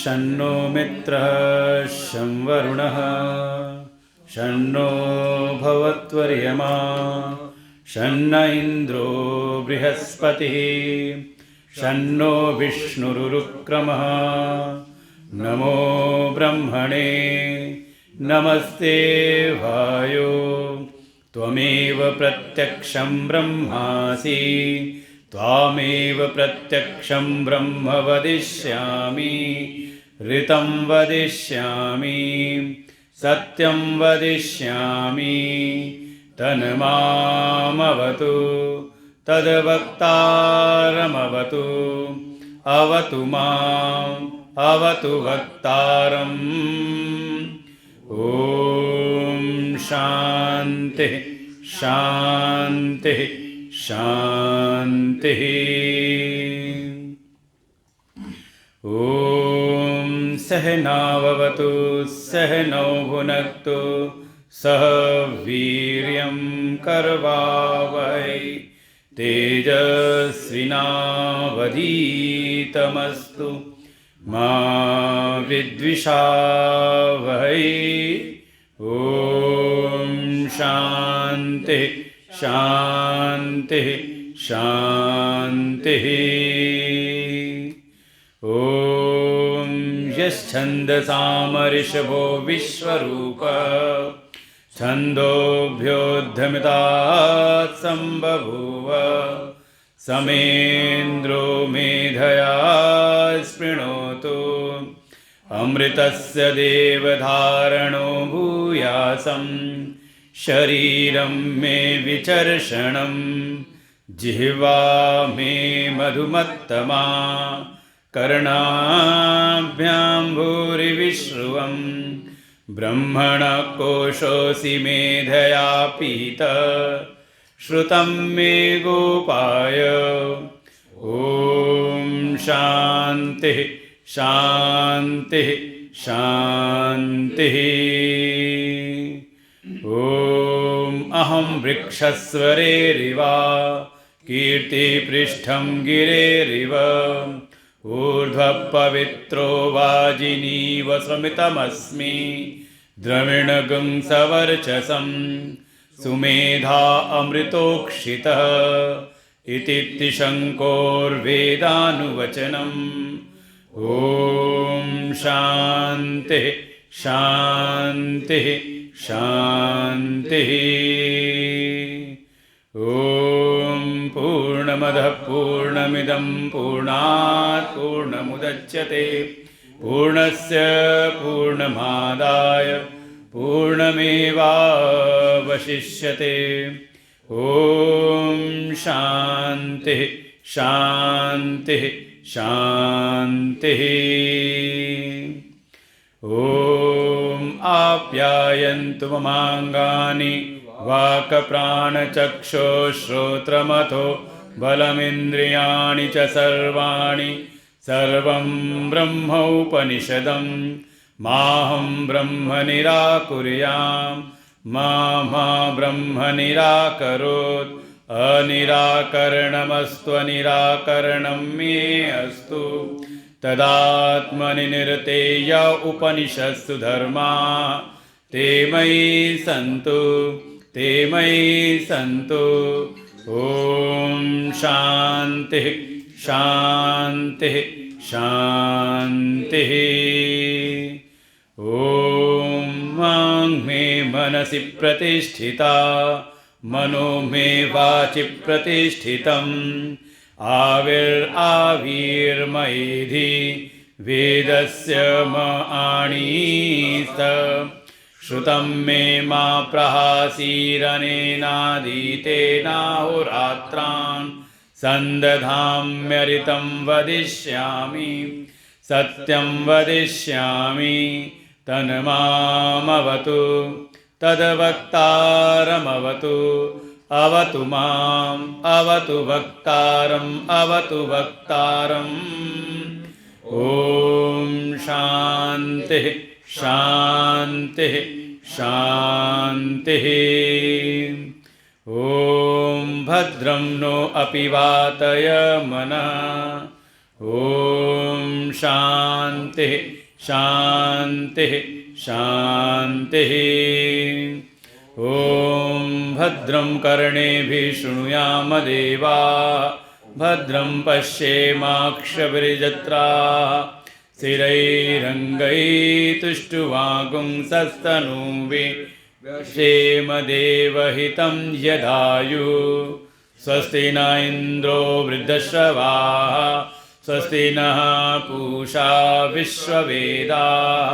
शन्नो मित्रः शं वरुणः शन्नो भवत्वर्यमा शन्न इन्द्रो बृहस्पतिः शन्नो विष्णुरुक्रमः नमो ब्रह्मणे नमस्ते वायो त्वमेव प्रत्यक्षं ब्रह्मासि त्वामेव प्रत्यक्षं ब्रह्म वदिष्यामि ऋतं वदिष्यामि सत्यं वदिष्यामि तन्मामवतु तद्वक्तारमवतु अवतु माम् अवतु वक्तारम् ॐ शान्तिः शान्तिः शान्तिः ॐ सहनाववतु सहनौ भुनक्तु सह वीर्यं करवावहै तेजस्विनावधीतमस्तु मा विद्विषावहै ॐ शान्तिः शान्तिः शान्तिः ॐ यश्छन्दसामऋषभो विश्वरूपः छन्दोभ्योद्धमितात् सम्बभूव समेन्द्रो मेधया स्पृणोतु अमृतस्य देवधारणो भूयासं शरीरं मे विचर्षणं जिह्वा मे मधुमत्तमा कर्णाभ्यां भूरिविश्रुवम् ब्रह्मणः कोशोऽसि मेधया पीतः श्रुतं मे गोपाय ॐ शान्तिः शान्तिः शान्तिः ॐ अहं वृक्षस्वरेरिव कीर्तिपृष्ठं गिरेरिव ऊर्ध्वपवित्रो वाजिनीव समितमस्मि द्रविणगं सवर्चसं सुमेधा अमृतोक्षितः इति तिशङ्कोर्वेदानुवचनम् ॐ शान्तिः शान्तिः शान्तिः ॐ पूर्णमदः पूर्णमिदं पूर्णात् पूर्णमुदच्यते पूर्णस्य पूर्णमादाय पूर्णमेवावशिष्यते ॐ शान्तिः शान्तिः शान्तिः ॐ आप्यायन्तु ममाङ्गानि वाक्प्राणचक्षुश्रोत्रमथो बलमिन्द्रियाणि च सर्वाणि सर्वं ब्रह्मोपनिषदं माहं ब्रह्म निराकुर्यां मा ब्रह्म निराकरोत् अनिराकरणमस्त्वनिराकरणं मे अस्तु तदात्मनि निरतेय उपनिषत्सु धर्मा ते मयि सन्तु ते मयि सन्तु ॐ शान्तिः शान्तिः शान्तिः ॐ मां मे मनसि प्रतिष्ठिता मनो मे वाचि प्रतिष्ठितम् आविर्मयेधि वेदस्य आणीत श्रुतं मे मा प्रहासीरनेनाधीतेनाहोरात्रान् सन्दधाम्यरितं वदिष्यामि सत्यं वदिष्यामि तन्मामवतु तद्वक्तारमवतु अवतु माम् अवतु वक्तारम् अवतु वक्तारम् ॐ शान्तिः शान्तिः शान्तिः ॐ भद्रं नो अपि वातय मनः ॐ शान्तिः शान्तिः शान्तिः। ॐ भद्रं कर्णेभिः शृणुयाम देवाः भद्रं पश्येमाक्षभिर्जत्राः स्थिरैरङ्गैस्तुष्टुवागुंसस्तनूभिः व्यशेम देवहितं यदायुः। स्वस्ति न इन्द्रो वृद्धश्रवाः स्वस्ति नः पूषा विश्ववेदाः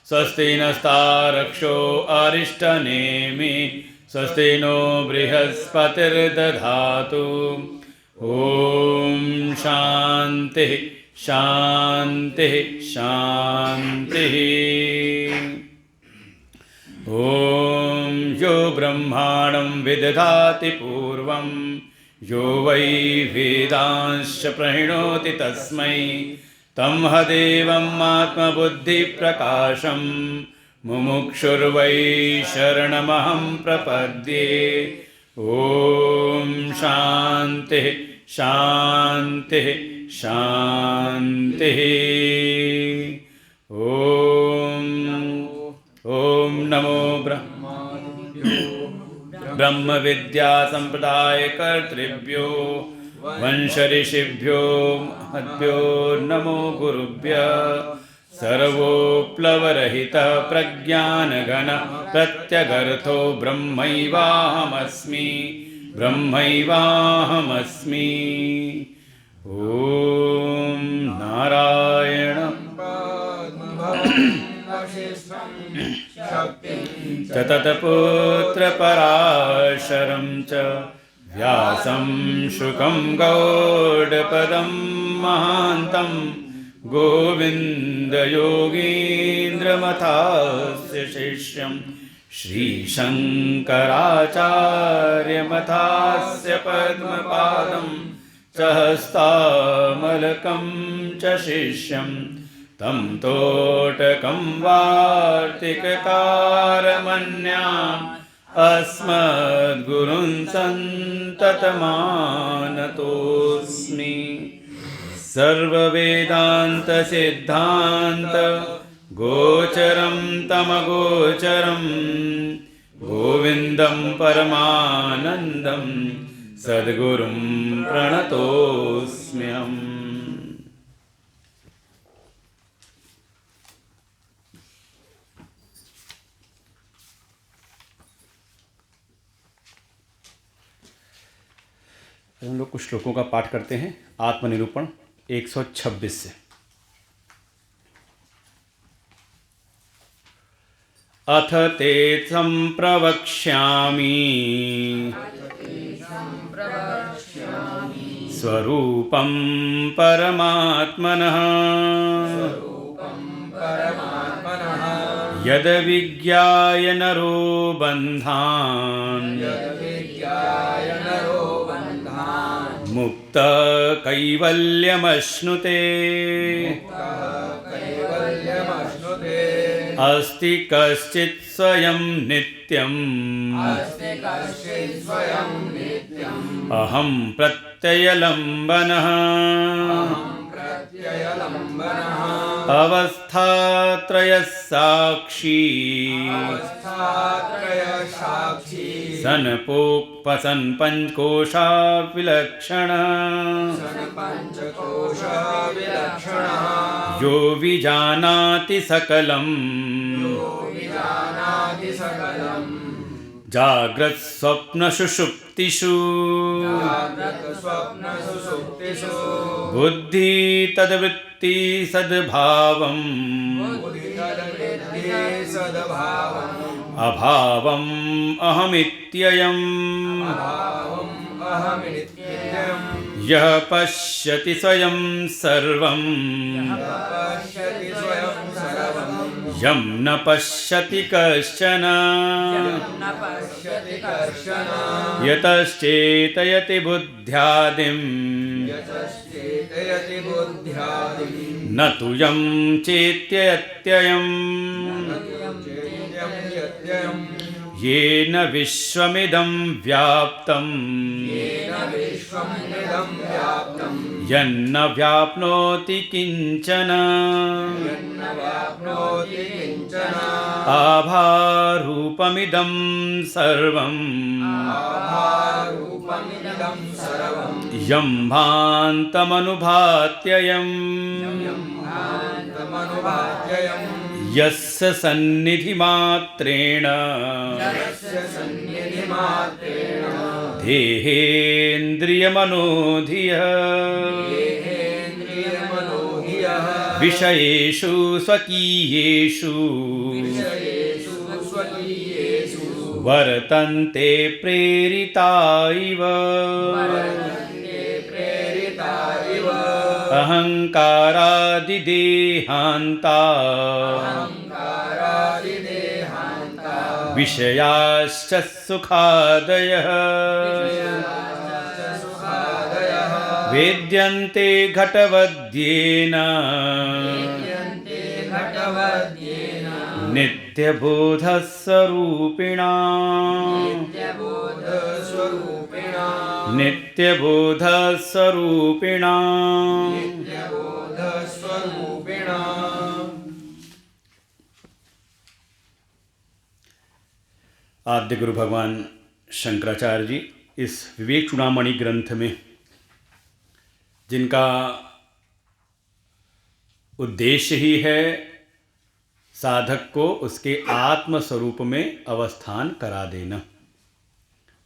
स्वस्ति नस्तारक्षो अरिष्टनेमि स्वस्ति नो बृहस्पतिर्दधातु। ॐ शान्तिः शान्तिः शान्तिः। ॐ यो ब्रह्माणं विदधाति पूर्वं यो वै वेदांश्च प्रणोति तस्मै तं हदेवम् आत्मबुद्धिप्रकाशं मुमुक्षुर्वै शरणमहं प्रपद्ये। ॐ शान्तिः शान्तिः शान्तिः। ॐ नमो ब्रह्मविद्या संप्रदायकर्तृभ्यो वंशऋषिभ्यो महद्भ्यो नमो गुरुभ्यः। सर्वोप्लवरहितः प्रज्ञानघन प्रत्यगर्थो ब्रह्मैवाहमस्मि ब्रह्मैवाहमस्मि। ॐ नारायणं ततपुत्रपराशरं च व्यासं शुकं गौडपदं महान्तं गोविन्दयोगीन्द्रमथास्य शिष्यं श्रीशङ्कराचार्यमथास्य पद्मपादं च हस्तामलकं च शिष्यं तं तोटकं वार्तिककारमन्याम् अस्मद्गुरुं सन्ततमानतोऽस्मि। सर्ववेदान्तसिद्धान्त गोचरं तमगोचरं गोविन्दं परमानन्दं सद्गुरुं प्रणतोऽस्म्यहम्। हम लोग कुछ श्लोकों का पाठ करते हैं। आत्मनिरूपण 126 से। अथ ते संप्रवक्ष्यामि स्वरूपं परमात्मनः यद विज्ञाय नरो बन्धान् मुक्त कैवल्यमश्नुते अस्ति कश्चित् स्वयं नित्यम् अहं प्रत्ययलम्बनः अवस्थात्रयसाक्षी सनपोक्पसन् पञ्चकोशा विलक्षण यो विजानाति सकलम् जाग्रत् स्वप्न सुषुप्तिषु बुद्धि तद्वृत्ति सद्भावम् अभावम् अहमित्ययम् यः पश्यति स्वयं सर्वम् यं न पश्यति कश्चन यतश्चेतयति बुद्ध्यादिम् न तु यं चेत्ययत्ययम् येन विश्वमिदं व्याप्तं यन्न व्याप्नोति किंचन आभारूपमिदं सर्वं यं भान्तमनुभात्ययम् यस्य सन्निधिमात्रेण देहेन्द्रियमनोधियः विषयेषु स्वकीयेषु वर्तन्ते प्रेरिता इव अहंकारादिदेहान्ता विषयाश्च सुखादयः वेद्यन्ते घटवद्येन नित्यबोधस्वरूपिणा नित्यबोधस्वरूपिणा। आद्य गुरु भगवान शंकराचार्य जी इस विवेक चूड़ामणि ग्रंथ में, जिनका उद्देश्य ही है साधक को उसके आत्म स्वरूप में अवस्थान करा देना,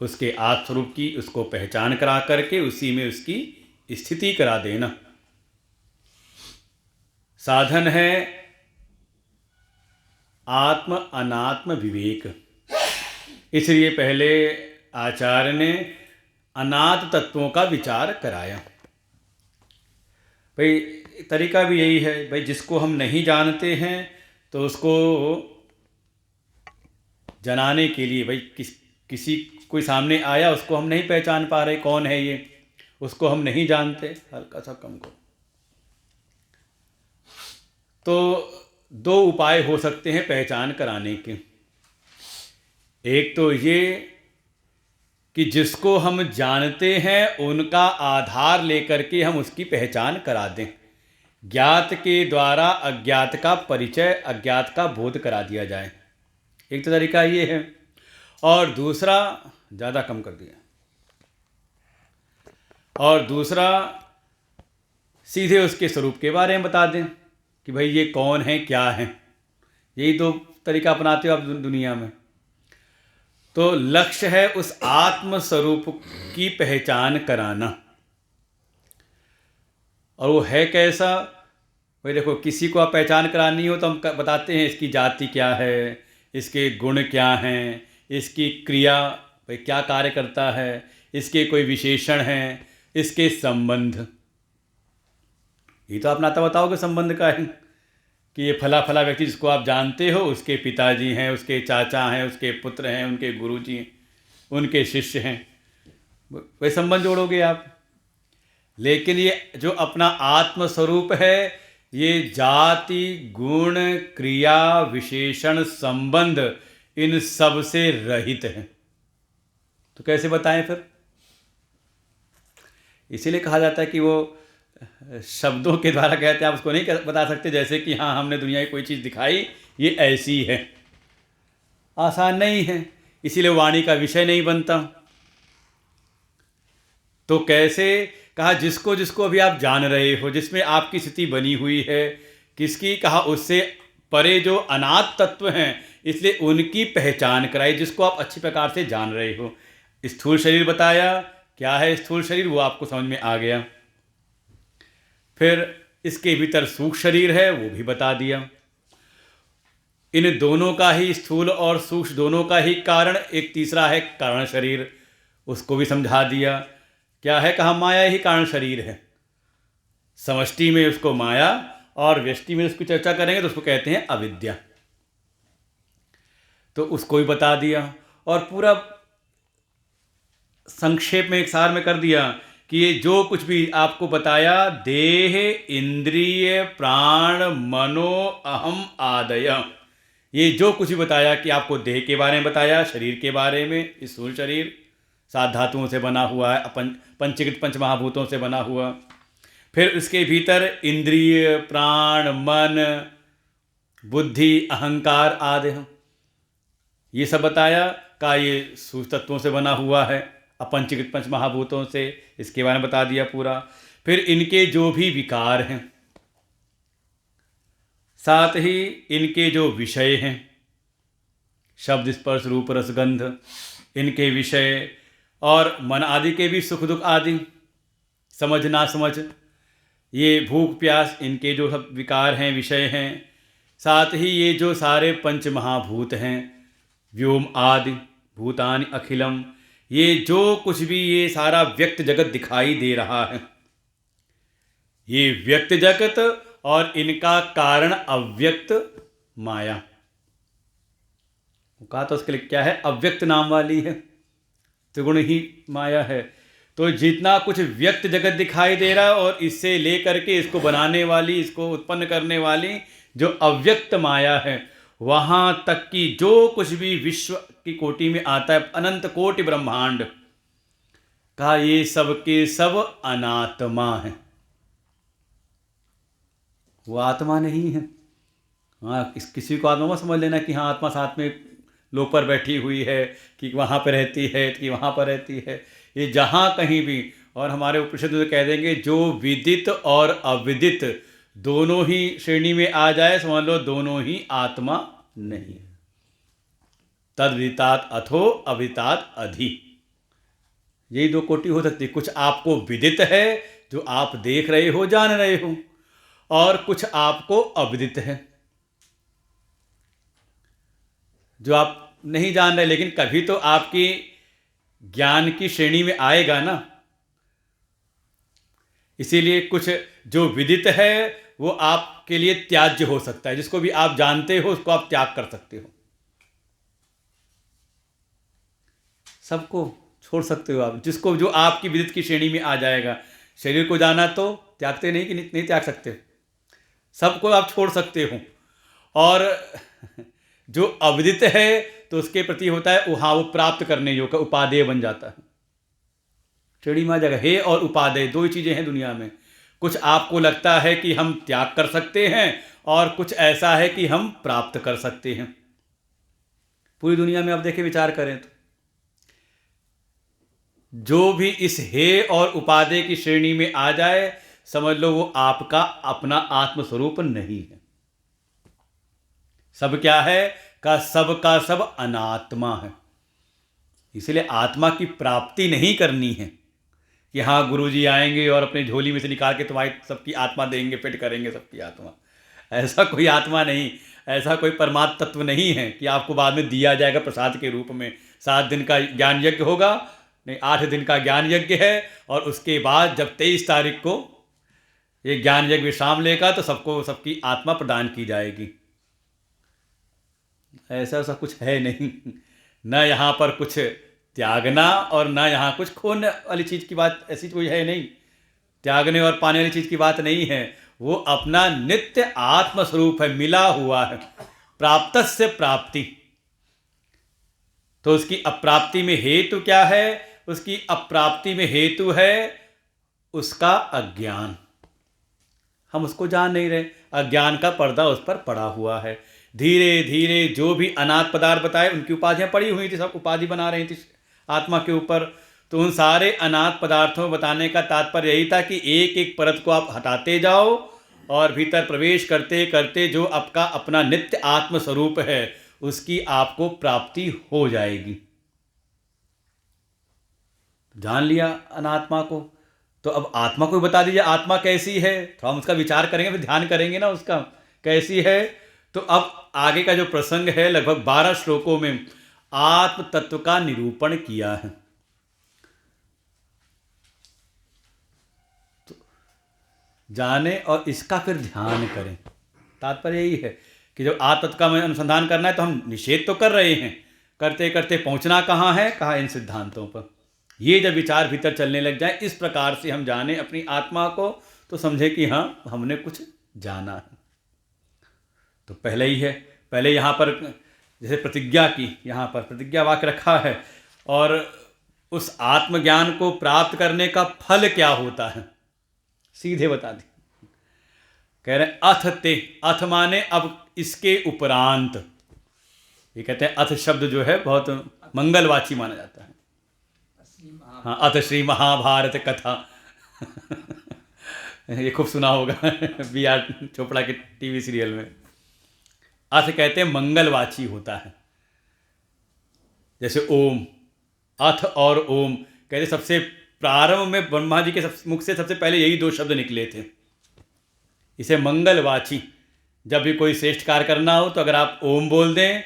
उसके आत्म स्वरूप की उसको पहचान करा करके उसी में उसकी स्थिति करा देना। साधन है आत्म अनात्म विवेक। इसलिए पहले आचार्य ने अनात्म तत्वों का विचार कराया। भाई तरीका भी यही है, भाई जिसको हम नहीं जानते हैं तो उसको जनाने के लिए, भाई किसी कोई सामने आया, उसको हम नहीं पहचान पा रहे कौन है ये, उसको हम नहीं जानते, हल्का सा कम को, तो दो उपाय हो सकते हैं पहचान कराने के। एक तो ये कि जिसको हम जानते हैं उनका आधार लेकर के हम उसकी पहचान करा दें। ज्ञात के द्वारा अज्ञात का परिचय, अज्ञात का बोध करा दिया जाए। एक तो तरीका ये है, और दूसरा ज़्यादा कम कर दिया, और दूसरा सीधे उसके स्वरूप के बारे में बता दें कि भाई ये कौन है, क्या है। यही तो तरीका अपनाते हो आप दुनिया में। तो लक्ष्य है उस आत्म स्वरूप की पहचान कराना। और वो है कैसा? भाई देखो, किसी को आप पहचान करानी हो तो हम बताते हैं इसकी जाति क्या है, इसके गुण क्या हैं, इसकी क्रिया, भाई क्या कार्य करता है, इसके कोई विशेषण हैं, इसके संबंध। ये तो आप नाता बताओगे संबंध का है कि ये फला फला व्यक्ति जिसको आप जानते हो, उसके पिताजी हैं, उसके चाचा हैं, उसके पुत्र हैं, उनके गुरुजी हैं, उनके शिष्य हैं, वही संबंध जोड़ोगे आप। लेकिन ये जो अपना आत्म स्वरूप है, ये जाति, गुण, क्रिया, विशेषण, संबंध, इन सब से रहित है। तो कैसे बताएं फिर? इसीलिए कहा जाता है कि वो शब्दों के द्वारा कहते हैं, आप उसको नहीं बता सकते जैसे कि हाँ हमने दुनिया की कोई चीज़ दिखाई, ये ऐसी है। आसान नहीं है, इसीलिए वाणी का विषय नहीं बनता। तो कैसे कहा? जिसको जिसको अभी आप जान रहे हो, जिसमें आपकी स्थिति बनी हुई है, किसकी कहा उससे परे जो अनाथ तत्व हैं, इसलिए उनकी पहचान कराई, जिसको आप अच्छी प्रकार से जान रहे हो। स्थूल शरीर बताया, क्या है स्थूल शरीर, वो आपको समझ में आ गया। फिर इसके भीतर सूक्ष्म शरीर है, वो भी बता दिया। इन दोनों का ही, स्थूल और सूक्ष्म दोनों का ही कारण एक तीसरा है कारण शरीर, उसको भी समझा दिया। क्या है? कहा माया ही कारण शरीर है। समष्टि में उसको माया और व्यष्टि में उसकी चर्चा करेंगे तो उसको कहते हैं अविद्या। तो उसको भी बता दिया और पूरा संक्षेप में एक सार में कर दिया कि ये जो कुछ भी आपको बताया, देह, इंद्रिय, प्राण, मनो, अहम आदय, ये जो कुछ भी बताया कि आपको देह के बारे में बताया, शरीर के बारे में, इस स्थूल शरीर 7 धातुओं से बना हुआ है, पंचीकृत पंच महाभूतों से बना हुआ। फिर उसके भीतर इंद्रिय, प्राण, मन, बुद्धि, अहंकार आदि ये सब बताया का ये सूक्ष्म तत्वों से बना हुआ है, अपंचीकृत पंच महाभूतों से, इसके बारे में बता दिया पूरा। फिर इनके जो भी विकार हैं, साथ ही इनके जो विषय हैं, शब्द, स्पर्श, रूप, रस, गंध, इनके विषय, और मन आदि के भी सुख दुख आदि, समझ ना समझ, ये भूख प्यास, इनके जो सब विकार हैं, विषय हैं। साथ ही ये जो सारे पंच महाभूत हैं, व्योम आदि, भूतानि अखिलम, ये जो कुछ भी ये सारा व्यक्त जगत दिखाई दे रहा है, ये व्यक्त जगत और इनका कारण अव्यक्त माया। कहा तो उसके लिए क्या है, अव्यक्त नाम वाली है, त्रिगुण ही माया है। तो जितना कुछ व्यक्त जगत दिखाई दे रहा है और इससे लेकर के इसको बनाने वाली, इसको उत्पन्न करने वाली जो अव्यक्त माया है, वहाँ तक की जो कुछ भी विश्व की कोटि में आता है, अनंत कोटि ब्रह्मांड, कहा ये सब के सब अनात्मा है, वो आत्मा नहीं है। हाँ, किसी को आत्मा मत समझ लेना कि हाँ आत्मा साथ में लोक पर बैठी हुई है, कि वहाँ पर रहती है, कि वहाँ पर रहती है। ये जहाँ कहीं भी, और हमारे उपनिषद में कह देंगे जो विदित और अविदित दोनों ही श्रेणी में आ जाए, समझ लो दोनों ही आत्मा नहीं है। तद विदितात् अथो अविदितात् अधि, यही 2 कोटि हो सकती है। कुछ आपको विदित है जो आप देख रहे हो, जान रहे हो, और कुछ आपको अविदित है जो आप नहीं जान रहे, लेकिन कभी तो आपकी ज्ञान की श्रेणी में आएगा ना। इसीलिए कुछ जो विदित है वो आपके लिए त्याज्य हो सकता है, जिसको भी आप जानते हो उसको आप त्याग कर सकते हो, सबको छोड़ सकते हो आप, जिसको जो आपकी विदित की श्रेणी में आ जाएगा। शरीर को जाना तो त्यागते नहीं कि नहीं त्याग सकते, सबको आप छोड़ सकते हो। और जो अविदित है तो उसके प्रति होता है हाँ वो प्राप्त करने योग्य, उपादेय बन जाता है, श्रेणी में आ जाएगा। हे और उपादेय 2 ही चीज़ें हैं दुनिया में। कुछ आपको लगता है कि हम त्याग कर सकते हैं और कुछ ऐसा है कि हम प्राप्त कर सकते हैं। पूरी दुनिया में आप देखें, विचार करें तो जो भी इस हे और उपादेय की श्रेणी में आ जाए, समझ लो वो आपका अपना आत्मस्वरूप नहीं है। सब क्या है का सब अनात्मा है। इसलिए आत्मा की प्राप्ति नहीं करनी है कि हाँ गुरुजी आएंगे और अपनी झोली में से निकाल के तुम्हारी सबकी आत्मा देंगे, फिट करेंगे सबकी आत्मा। ऐसा कोई आत्मा नहीं, ऐसा कोई परमात्म तत्व नहीं है कि आपको बाद में दिया जाएगा प्रसाद के रूप में। 7 दिन का ज्ञान यज्ञ होगा, नहीं 8 दिन का ज्ञान यज्ञ है, और उसके बाद जब 23 तारीख को ये ज्ञान यज्ञ विश्राम लेगा तो सबको सबकी आत्मा प्रदान की जाएगी। ऐसा कुछ है नहीं, न यहाँ पर कुछ त्यागना और न यहाँ कुछ खोने वाली चीज़ की बात, ऐसी कोई है नहीं। त्यागने और पाने वाली चीज़ की बात नहीं है, वो अपना नित्य आत्मस्वरूप है, मिला हुआ है। प्राप्तस्य प्राप्ति, तो उसकी अप्राप्ति में हेतु क्या है? उसकी अप्राप्ति में हेतु है उसका अज्ञान। हम उसको जान नहीं रहे, अज्ञान का पर्दा उस पर पड़ा हुआ है। धीरे धीरे जो भी अनाथ पदार्थ बताए उनकी उपाधियां पड़ी हुई थी, सब उपाधि बना रही थी आत्मा के ऊपर। तो उन सारे अनाथ पदार्थों बताने का तात्पर्य यही था कि एक एक परत को आप हटाते जाओ और भीतर प्रवेश करते करते जो आपका अपना नित्य आत्म स्वरूप है उसकी आपको प्राप्ति हो जाएगी। जान लिया अनात्मा को, तो अब आत्मा को बता दीजिए आत्मा कैसी है। थोड़ा हम उसका विचार करेंगे, फिर ध्यान करेंगे ना उसका कैसी है। तो अब आगे का जो प्रसंग है लगभग 12 श्लोकों में आत्म तत्व का निरूपण किया है। तो जाने और इसका फिर ध्यान करें। तात्पर्य यही है कि जब आत्म तत्व का में अनुसंधान करना है तो हम निषेध तो कर रहे हैं, करते करते पहुंचना कहाँ है? कहाँ इन सिद्धांतों पर। ये जब विचार भीतर चलने लग जाए, इस प्रकार से हम जाने अपनी आत्मा को, तो समझे कि हाँ हमने कुछ जाना है। तो पहले ही है, पहले यहाँ पर जैसे प्रतिज्ञा की, यहाँ पर प्रतिज्ञा वाक्य रखा है, और उस आत्मज्ञान को प्राप्त करने का फल क्या होता है सीधे बता दी। कह रहे अथ ते, अथ माने अब इसके उपरांत। ये कहते हैं अथ शब्द जो है बहुत मंगलवाची माना जाता है। हाँ, अथ श्री महाभारत कथा ये खूब सुना होगा B.R. चोपड़ा के टीवी सीरियल में। अथ कहते हैं मंगलवाची होता है, जैसे ओम, अथ और ओम कहते सबसे प्रारंभ में ब्रह्मा जी के मुख से सबसे पहले यही दो शब्द निकले थे। इसे मंगलवाची, जब भी कोई श्रेष्ठ कार्य करना हो तो अगर आप ओम बोल दें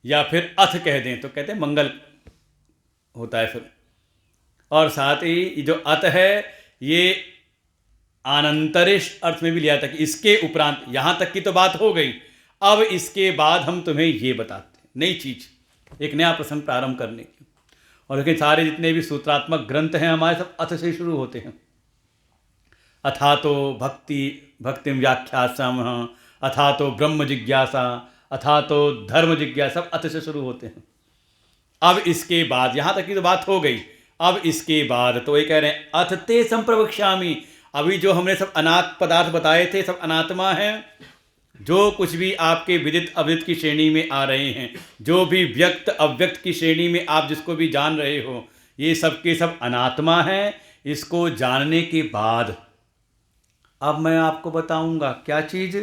या फिर अथ कह दें तो कहते हैं मंगल होता है फिर। और साथ ही जो अत है ये अनंतरिश अर्थ में भी लिया था कि इसके उपरांत, यहाँ तक की तो बात हो गई, अब इसके बाद हम तुम्हें ये बताते हैं नई चीज़, एक नया प्रसंग प्रारंभ करने की। और लेकिन सारे जितने भी सूत्रात्मक ग्रंथ हैं हमारे सब अथ से शुरू होते हैं। अथा तो भक्तिम व्याख्यासम, अथा तो ब्रह्म जिज्ञासा, अथा तो धर्म जिज्ञासा, सब अथ से शुरू होते हैं। अब इसके बाद, यहाँ तक की तो बात हो गई, अब इसके बाद तो ये कह रहे हैं अथ ते संप्रवक्ष्यामि, अभी जो हमने सब अनाथ पदार्थ बताए थे सब अनात्मा हैं। जो कुछ भी आपके विदित अविदित की श्रेणी में आ रहे हैं, जो भी व्यक्त अव्यक्त की श्रेणी में आप जिसको भी जान रहे हो, ये सब के सब अनात्मा हैं। इसको जानने के बाद अब मैं आपको बताऊंगा क्या चीज़,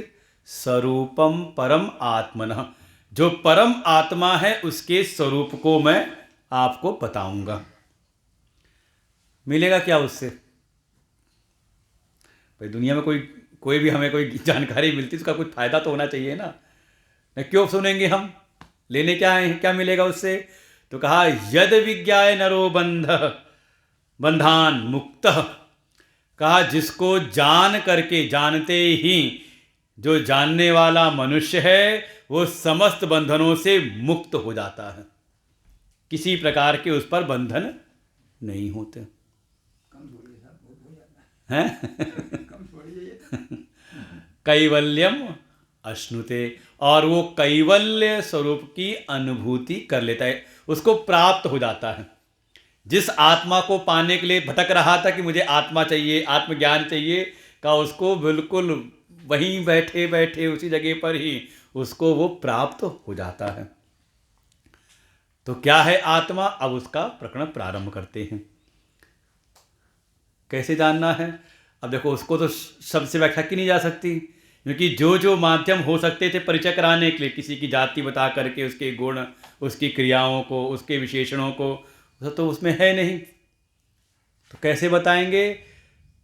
स्वरूपम परम आत्मनः, जो परम आत्मा है उसके स्वरूप को मैं आपको बताऊंगा। मिलेगा क्या उससे? भाई दुनिया में कोई भी हमें कोई जानकारी मिलती है उसका कुछ फायदा तो होना चाहिए ना, नहीं क्यों सुनेंगे हम, लेने क्या है, क्या मिलेगा उससे? तो कहा यद विज्ञाय नरो बंधान मुक्त, कहा जिसको जान करके, जानते ही जो जानने वाला मनुष्य है वो समस्त बंधनों से मुक्त हो जाता है, किसी प्रकार के उस पर बंधन नहीं होते हैं कैवल्यम अश्नुते, और वो कैवल्य स्वरूप की अनुभूति कर लेता है, उसको प्राप्त हो जाता है। जिस आत्मा को पाने के लिए भटक रहा था कि मुझे आत्मा चाहिए, आत्मज्ञान चाहिए, का उसको बिल्कुल वहीं बैठे बैठे उसी जगह पर ही उसको वो प्राप्त हो जाता है। तो क्या है आत्मा, अब उसका प्रकरण प्रारंभ करते हैं। कैसे जानना है? अब देखो उसको तो शब्द से व्याख्या की नहीं जा सकती, क्योंकि जो माध्यम हो सकते थे परिचय कराने के लिए, किसी की जाति बता करके उसके गुण, उसकी क्रियाओं को, उसके विशेषणों को, तो उसमें है नहीं, तो कैसे बताएंगे?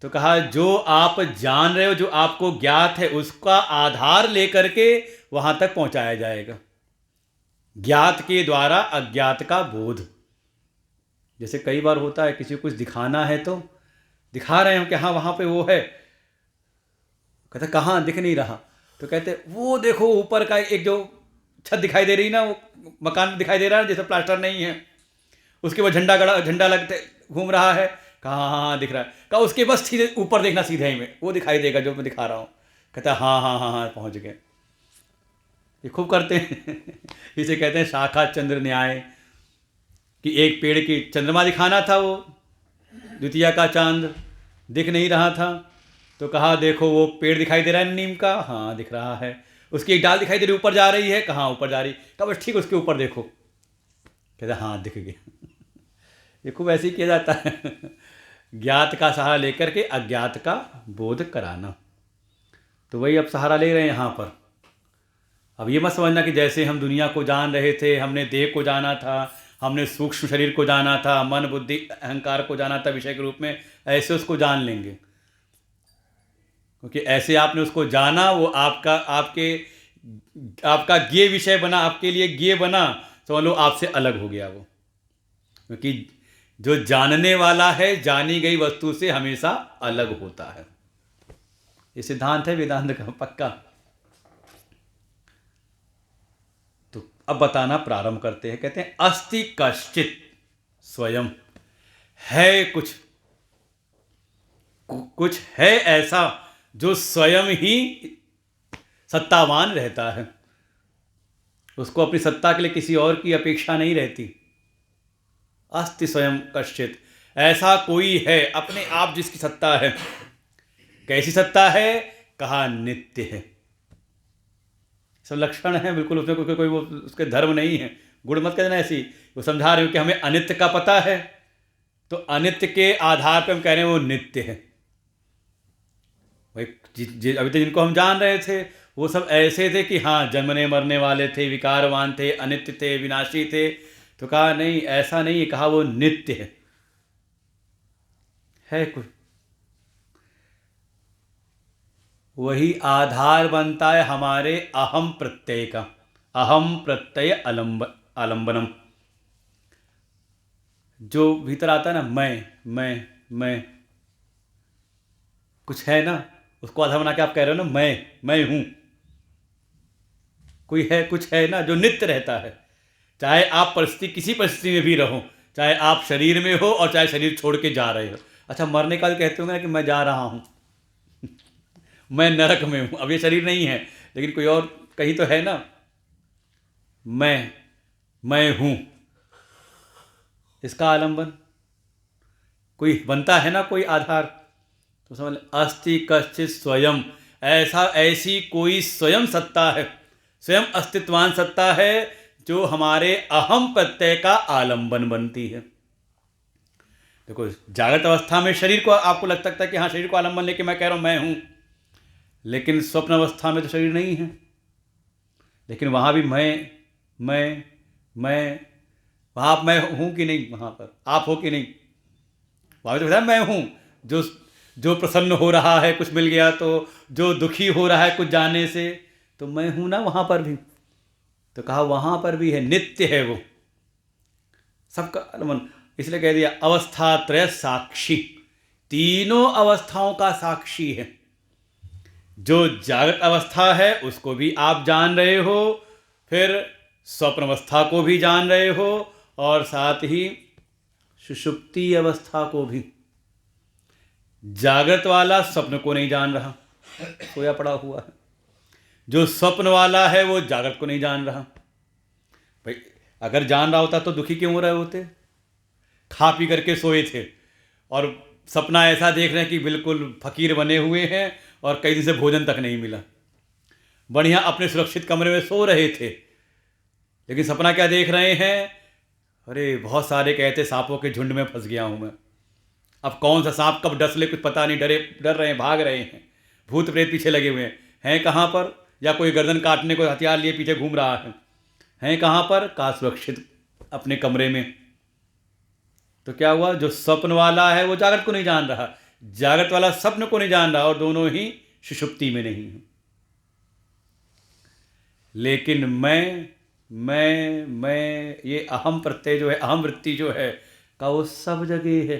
तो कहा जो आप जान रहे हो, जो आपको ज्ञात है, उसका आधार लेकर के वहाँ तक पहुँचाया जाएगा। ज्ञात के द्वारा अज्ञात का बोध। जैसे कई बार होता है किसी को कुछ दिखाना है तो दिखा रहे हैं कि हाँ वहाँ पे वो है, कहते कहाँ, दिख नहीं रहा, तो कहते वो देखो ऊपर का एक जो छत दिखाई दे रही ना, वो मकान दिखाई दे रहा है जैसे प्लास्टर नहीं है, उसके बाद झंडा लगते घूम रहा है, कहाँ हाँ दिख रहा है, कहा उसके बस सीधे ऊपर देखना, सीधे ही में वो दिखाई देगा जो मैं दिखा रहा हूँ। कहता हाँ हाँ हाँ हाँ पहुँच गए। ये खूब करते हैं इसे कहते हैं शाखा चंद्र न्याय, कि एक पेड़ की चंद्रमा दिखाना था, वो द्वितीया का चांद दिख नहीं रहा था, तो कहा देखो वो पेड़ दिखाई दे रहा है नीम का, हाँ दिख रहा है, उसकी एक डाल दिखाई दे रही ऊपर जा रही है, कहाँ ऊपर जा रही, कहा बस ठीक उसके ऊपर देखो, कहते हाँ दिख गया ये खूब ऐसे ही किया जाता है ज्ञात का सहारा लेकर के अज्ञात का बोध कराना। तो वही अब सहारा ले रहे हैं यहाँ पर। अब ये मत समझना कि जैसे हम दुनिया को जान रहे थे, हमने देह को जाना था, हमने सूक्ष्म शरीर को जाना था, मन बुद्धि अहंकार को जाना था विषय के रूप में, ऐसे उसको जान लेंगे, क्योंकि ऐसे आपने उसको जाना, वो आपका ज्ञेय विषय बना, आपके लिए ज्ञेय बना, समझ लो आपसे अलग हो गया वो। क्योंकि जो जानने वाला है जानी गई वस्तु से हमेशा अलग होता है, ये सिद्धांत है वेदांत का पक्का। तो अब बताना प्रारंभ करते हैं। कहते हैं अस्ति कश्चित स्वयं, है कुछ है ऐसा जो स्वयं ही सत्तावान रहता है। उसको अपनी सत्ता के लिए किसी और की अपेक्षा नहीं रहती। अस्ति स्वयं कश्चित, ऐसा कोई है अपने आप जिसकी सत्ता है। कैसी सत्ता है? कहा नित्य है। सब लक्षण है बिल्कुल, उसमें कोई वो उसके धर्म नहीं है, गुण मत कहना ऐसी। वो समझा रहे हो कि हमें अनित्य का पता है, तो अनित्य के आधार पर हम कह रहे हैं वो नित्य है। भाई अभी तक जिनको हम जान रहे थे वो सब ऐसे थे कि हाँ जन्मने मरने वाले थे, विकारवान थे, अनित्य थे, विनाशी थे। तो कहा नहीं, ऐसा नहीं है, कहा वो नित्य है कुछ। वही आधार बनता है हमारे अहम प्रत्यय का। अहम प्रत्यय आलंबनम, जो भीतर आता है ना, मैं कुछ है ना, उसको आधार बना के आप कह रहे हो ना, मैं हूं। कोई है, कुछ है ना जो नित्य रहता है, चाहे आप किसी परिस्थिति में भी रहो, चाहे आप शरीर में हो और चाहे शरीर छोड़ के जा रहे हो। अच्छा, मरने का भी कहते होंगे ना कि मैं जा रहा हूं मैं नरक में हूं। अब ये शरीर नहीं है लेकिन कोई और कहीं तो है ना, मैं हूं, इसका आलंबन कोई बनता है ना, कोई आधार। तो समझ अस्ति कश्चित स्वयं, ऐसी कोई स्वयं सत्ता है, स्वयं अस्तित्वान सत्ता है जो हमारे अहम प्रत्यय का आलंबन बनती है। देखो, जागृत अवस्था में शरीर को आपको लग सकता है कि हाँ शरीर को आलंबन लेके मैं कह रहा हूं मैं हूं, लेकिन स्वप्न अवस्था में तो शरीर नहीं है, लेकिन वहां भी मैं वहां मैं हूं कि नहीं, वहां पर आप हो कि नहीं, वहां भी तो बताया मैं हूं। जो प्रसन्न हो रहा है कुछ मिल गया तो, जो दुखी हो रहा है कुछ जाने से, तो मैं हूं ना वहां पर भी। तो कहा वहां पर भी है, नित्य है वो सबका मन। इसलिए कह दिया अवस्था त्रय साक्षी, तीनों अवस्थाओं का साक्षी है। जो जागृत अवस्था है उसको भी आप जान रहे हो, फिर स्वप्न अवस्था को भी जान रहे हो, और साथ ही सुषुप्ति अवस्था को भी। जागृत वाला स्वप्न को नहीं जान रहा, सोया पड़ा हुआ है। जो स्वप्न वाला है वो जागृत को नहीं जान रहा। भाई अगर जान रहा होता तो दुखी क्यों हो रहे होते? खा पी करके सोए थे और सपना ऐसा देख रहे हैं कि बिल्कुल फकीर बने हुए हैं और कई दिन से भोजन तक नहीं मिला, बढ़िया अपने सुरक्षित कमरे में सो रहे थे, लेकिन सपना क्या देख रहे हैं? अरे बहुत सारे कहते सांपों के झुंड में फंस गया हूं मैं, अब कौन सा सांप कब डस ले कुछ पता नहीं, डर रहे हैं, भाग रहे हैं, भूत प्रेत पीछे लगे हुए हैं कहाँ पर? या कोई गर्दन काटने को हथियार लिए पीछे घूम रहा है कहाँ पर? कहाँ सुरक्षित अपने कमरे में। तो क्या हुआ? जो स्वप्न वाला है वो जागृत को नहीं जान रहा, जागृत वाला स्वप्न को नहीं जान रहा, और दोनों ही सुषुप्ति में नहीं है। लेकिन मैं ये अहम प्रत्यय जो है, अहम वृत्ति जो है, का वो सब जगह है,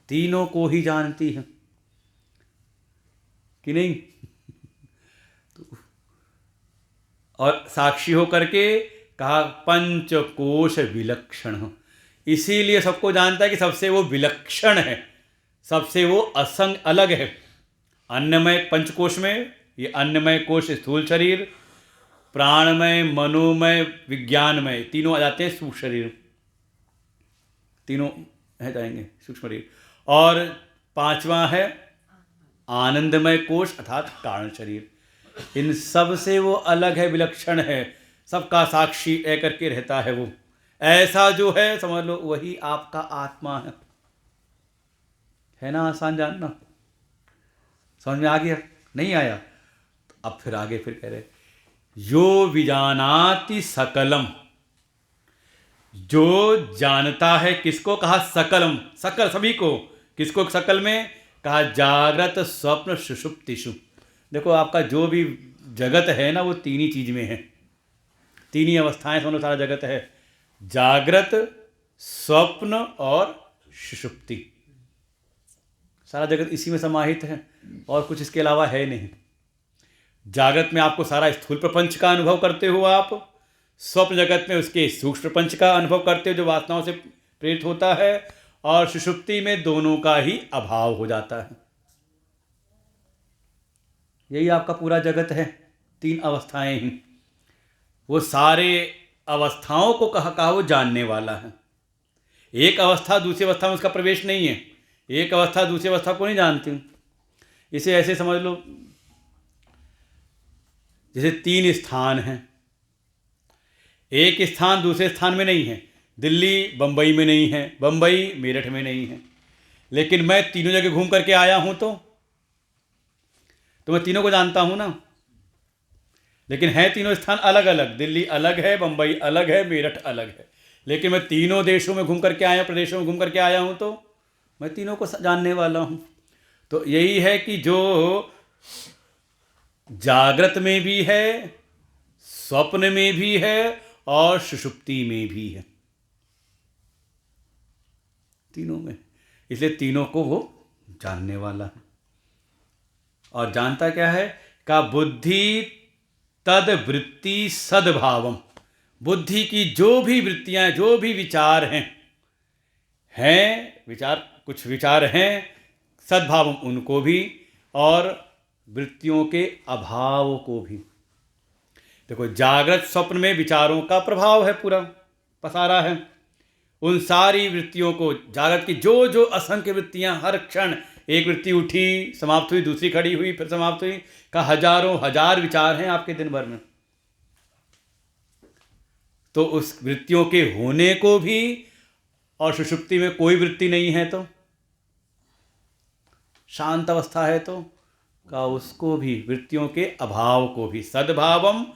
तीनों को ही जानती है कि नहीं? और साक्षी हो करके कहा पंचकोश विलक्षण, इसीलिए सबको जानता है कि सबसे वो विलक्षण है, सबसे वो असंग अलग है। अन्नमय पंचकोश में, ये अन्नमय कोश स्थूल शरीर, प्राणमय, मनोमय, विज्ञानमय, तीनों आ जाते हैं सूक्ष्म शरीर, तीनों है जाएंगे सूक्ष्म शरीर। और पांचवा है आनंदमय कोश अर्थात कारण शरीर। इन सब से वो अलग है, विलक्षण है, सबका साक्षी रह करके रहता है वो। ऐसा जो है समझ लो वही आपका आत्मा है ना? आसान जानना, समझ में आ गया? नहीं आया तो अब फिर आगे फिर कह रहे यो विजानाति सकलम, जो जानता है किसको? कहा सकलम, सकल सभी को। किसको सकल में? कहा जागृत स्वप्न सुषुप्तिषु। देखो आपका जो भी जगत है ना वो तीन ही चीज में है, तीन ही अवस्थाएं समझो सारा जगत है, जागृत, स्वप्न और सुषुप्ति। सारा जगत इसी में समाहित है और कुछ इसके अलावा है नहीं। जागृत में आपको सारा स्थूल प्रपंच का अनुभव करते हो आप, स्वप्न जगत में उसके सूक्ष्म प्रपंच का अनुभव करते हो जो वासनाओं से प्रेरित होता है, और सुषुप्ति में दोनों का ही अभाव हो जाता है। यही आपका पूरा जगत है, तीन अवस्थाएं ही। वो सारे अवस्थाओं को कहा वो जानने वाला है। एक अवस्था दूसरी अवस्था में उसका प्रवेश नहीं है, एक अवस्था दूसरी अवस्था को नहीं जानती। इसे ऐसे समझ लो जैसे 3 स्थान हैं, एक स्थान दूसरे स्थान में नहीं है, दिल्ली बम्बई में नहीं है, बम्बई मेरठ में नहीं है, लेकिन मैं तीनों जगह घूम करके आया हूं तो मैं तीनों को जानता हूं ना। लेकिन हैं तीनों स्थान अलग अलग, दिल्ली अलग है, बम्बई अलग है, मेरठ अलग है, लेकिन मैं तीनों देशों में घूम करके आया, प्रदेशों में घूम करके आया हूं तो मैं तीनों को जानने वाला हूं। तो यही है कि जो जागृत में भी है, स्वप्न में भी है और सुषुप्ति में भी है, तीनों में। इसलिए तीनों को वो जानने वाला है। और जानता क्या है? का बुद्धि तद वृत्ति सद्भावम। बुद्धि की जो भी वृत्तियां, जो भी विचार हैं विचार, कुछ विचार हैं, सद्भावम उनको भी, और वृत्तियों के अभाव को भी। देखो, जागृत स्वप्न में विचारों का प्रभाव है, पूरा पसारा है। उन सारी वृत्तियों को, जागृत की जो जो असंख्य वृत्तियां, हर क्षण एक वृत्ति उठी, समाप्त हुई, दूसरी खड़ी हुई, फिर समाप्त हुई, का हजारों हजार विचार हैं आपके दिन भर में। तो उस वृत्तियों के होने को भी, और सुषुप्ति में कोई वृत्ति नहीं है तो, शांत अवस्था है तो, का उसको भी, वृत्तियों के अभाव को भी, सद्भावम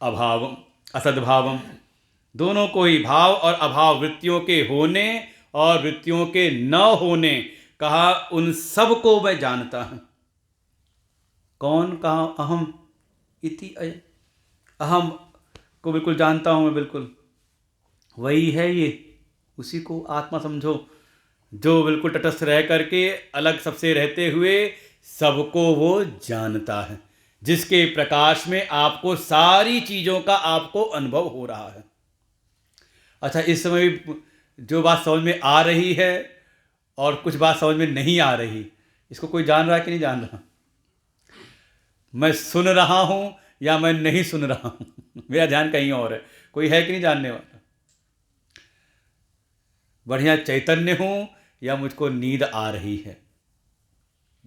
अभावम असद्भावम, दोनों को ही, भाव और अभाव, वृत्तियों के होने और वृत्तियों के न होने, कहा उन सब को मैं जानता हूं। कौन? कहा अहम इति अयम, अहम को बिल्कुल जानता हूं मैं, बिल्कुल वही है ये, उसी को आत्मा समझो, जो बिल्कुल तटस्थ रह करके, अलग सबसे रहते हुए सबको वो जानता है, जिसके प्रकाश में आपको सारी चीज़ों का आपको अनुभव हो रहा है। अच्छा, इस समय जो बात समझ में आ रही है और कुछ बात समझ में नहीं आ रही, इसको कोई जान रहा है कि नहीं जान रहा? मैं सुन रहा हूं या मैं नहीं सुन रहा हूं? मेरा ध्यान कहीं और है। कोई है कि नहीं जानने वाला? बढ़िया चैतन्य हूं या मुझको नींद आ रही है,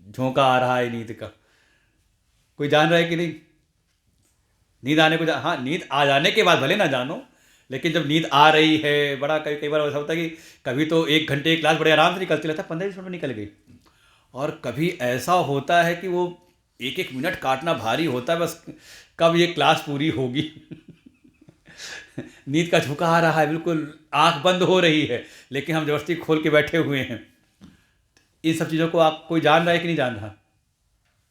झोंका आ रहा है नींद का? कोई जान रहा है कि नहीं? नींद आने को हाँ, नींद आ जाने के बाद भले ना जानो, लेकिन जब नींद आ रही है, बड़ा कई बार ऐसा होता है कि कभी तो 1 घंटे की क्लास बड़े आराम से निकलती रहता है, 15-20 मिनट में निकल गई, और कभी ऐसा होता है कि वो 1-1 मिनट काटना भारी होता है, बस कब ये क्लास पूरी होगी। नींद का झोंका आ रहा है, बिल्कुल आंख बंद हो रही है, लेकिन हम जबरदस्ती खोल के बैठे हुए हैं। इन सब चीज़ों को आप कोई जान रहा है कि नहीं जान रहा?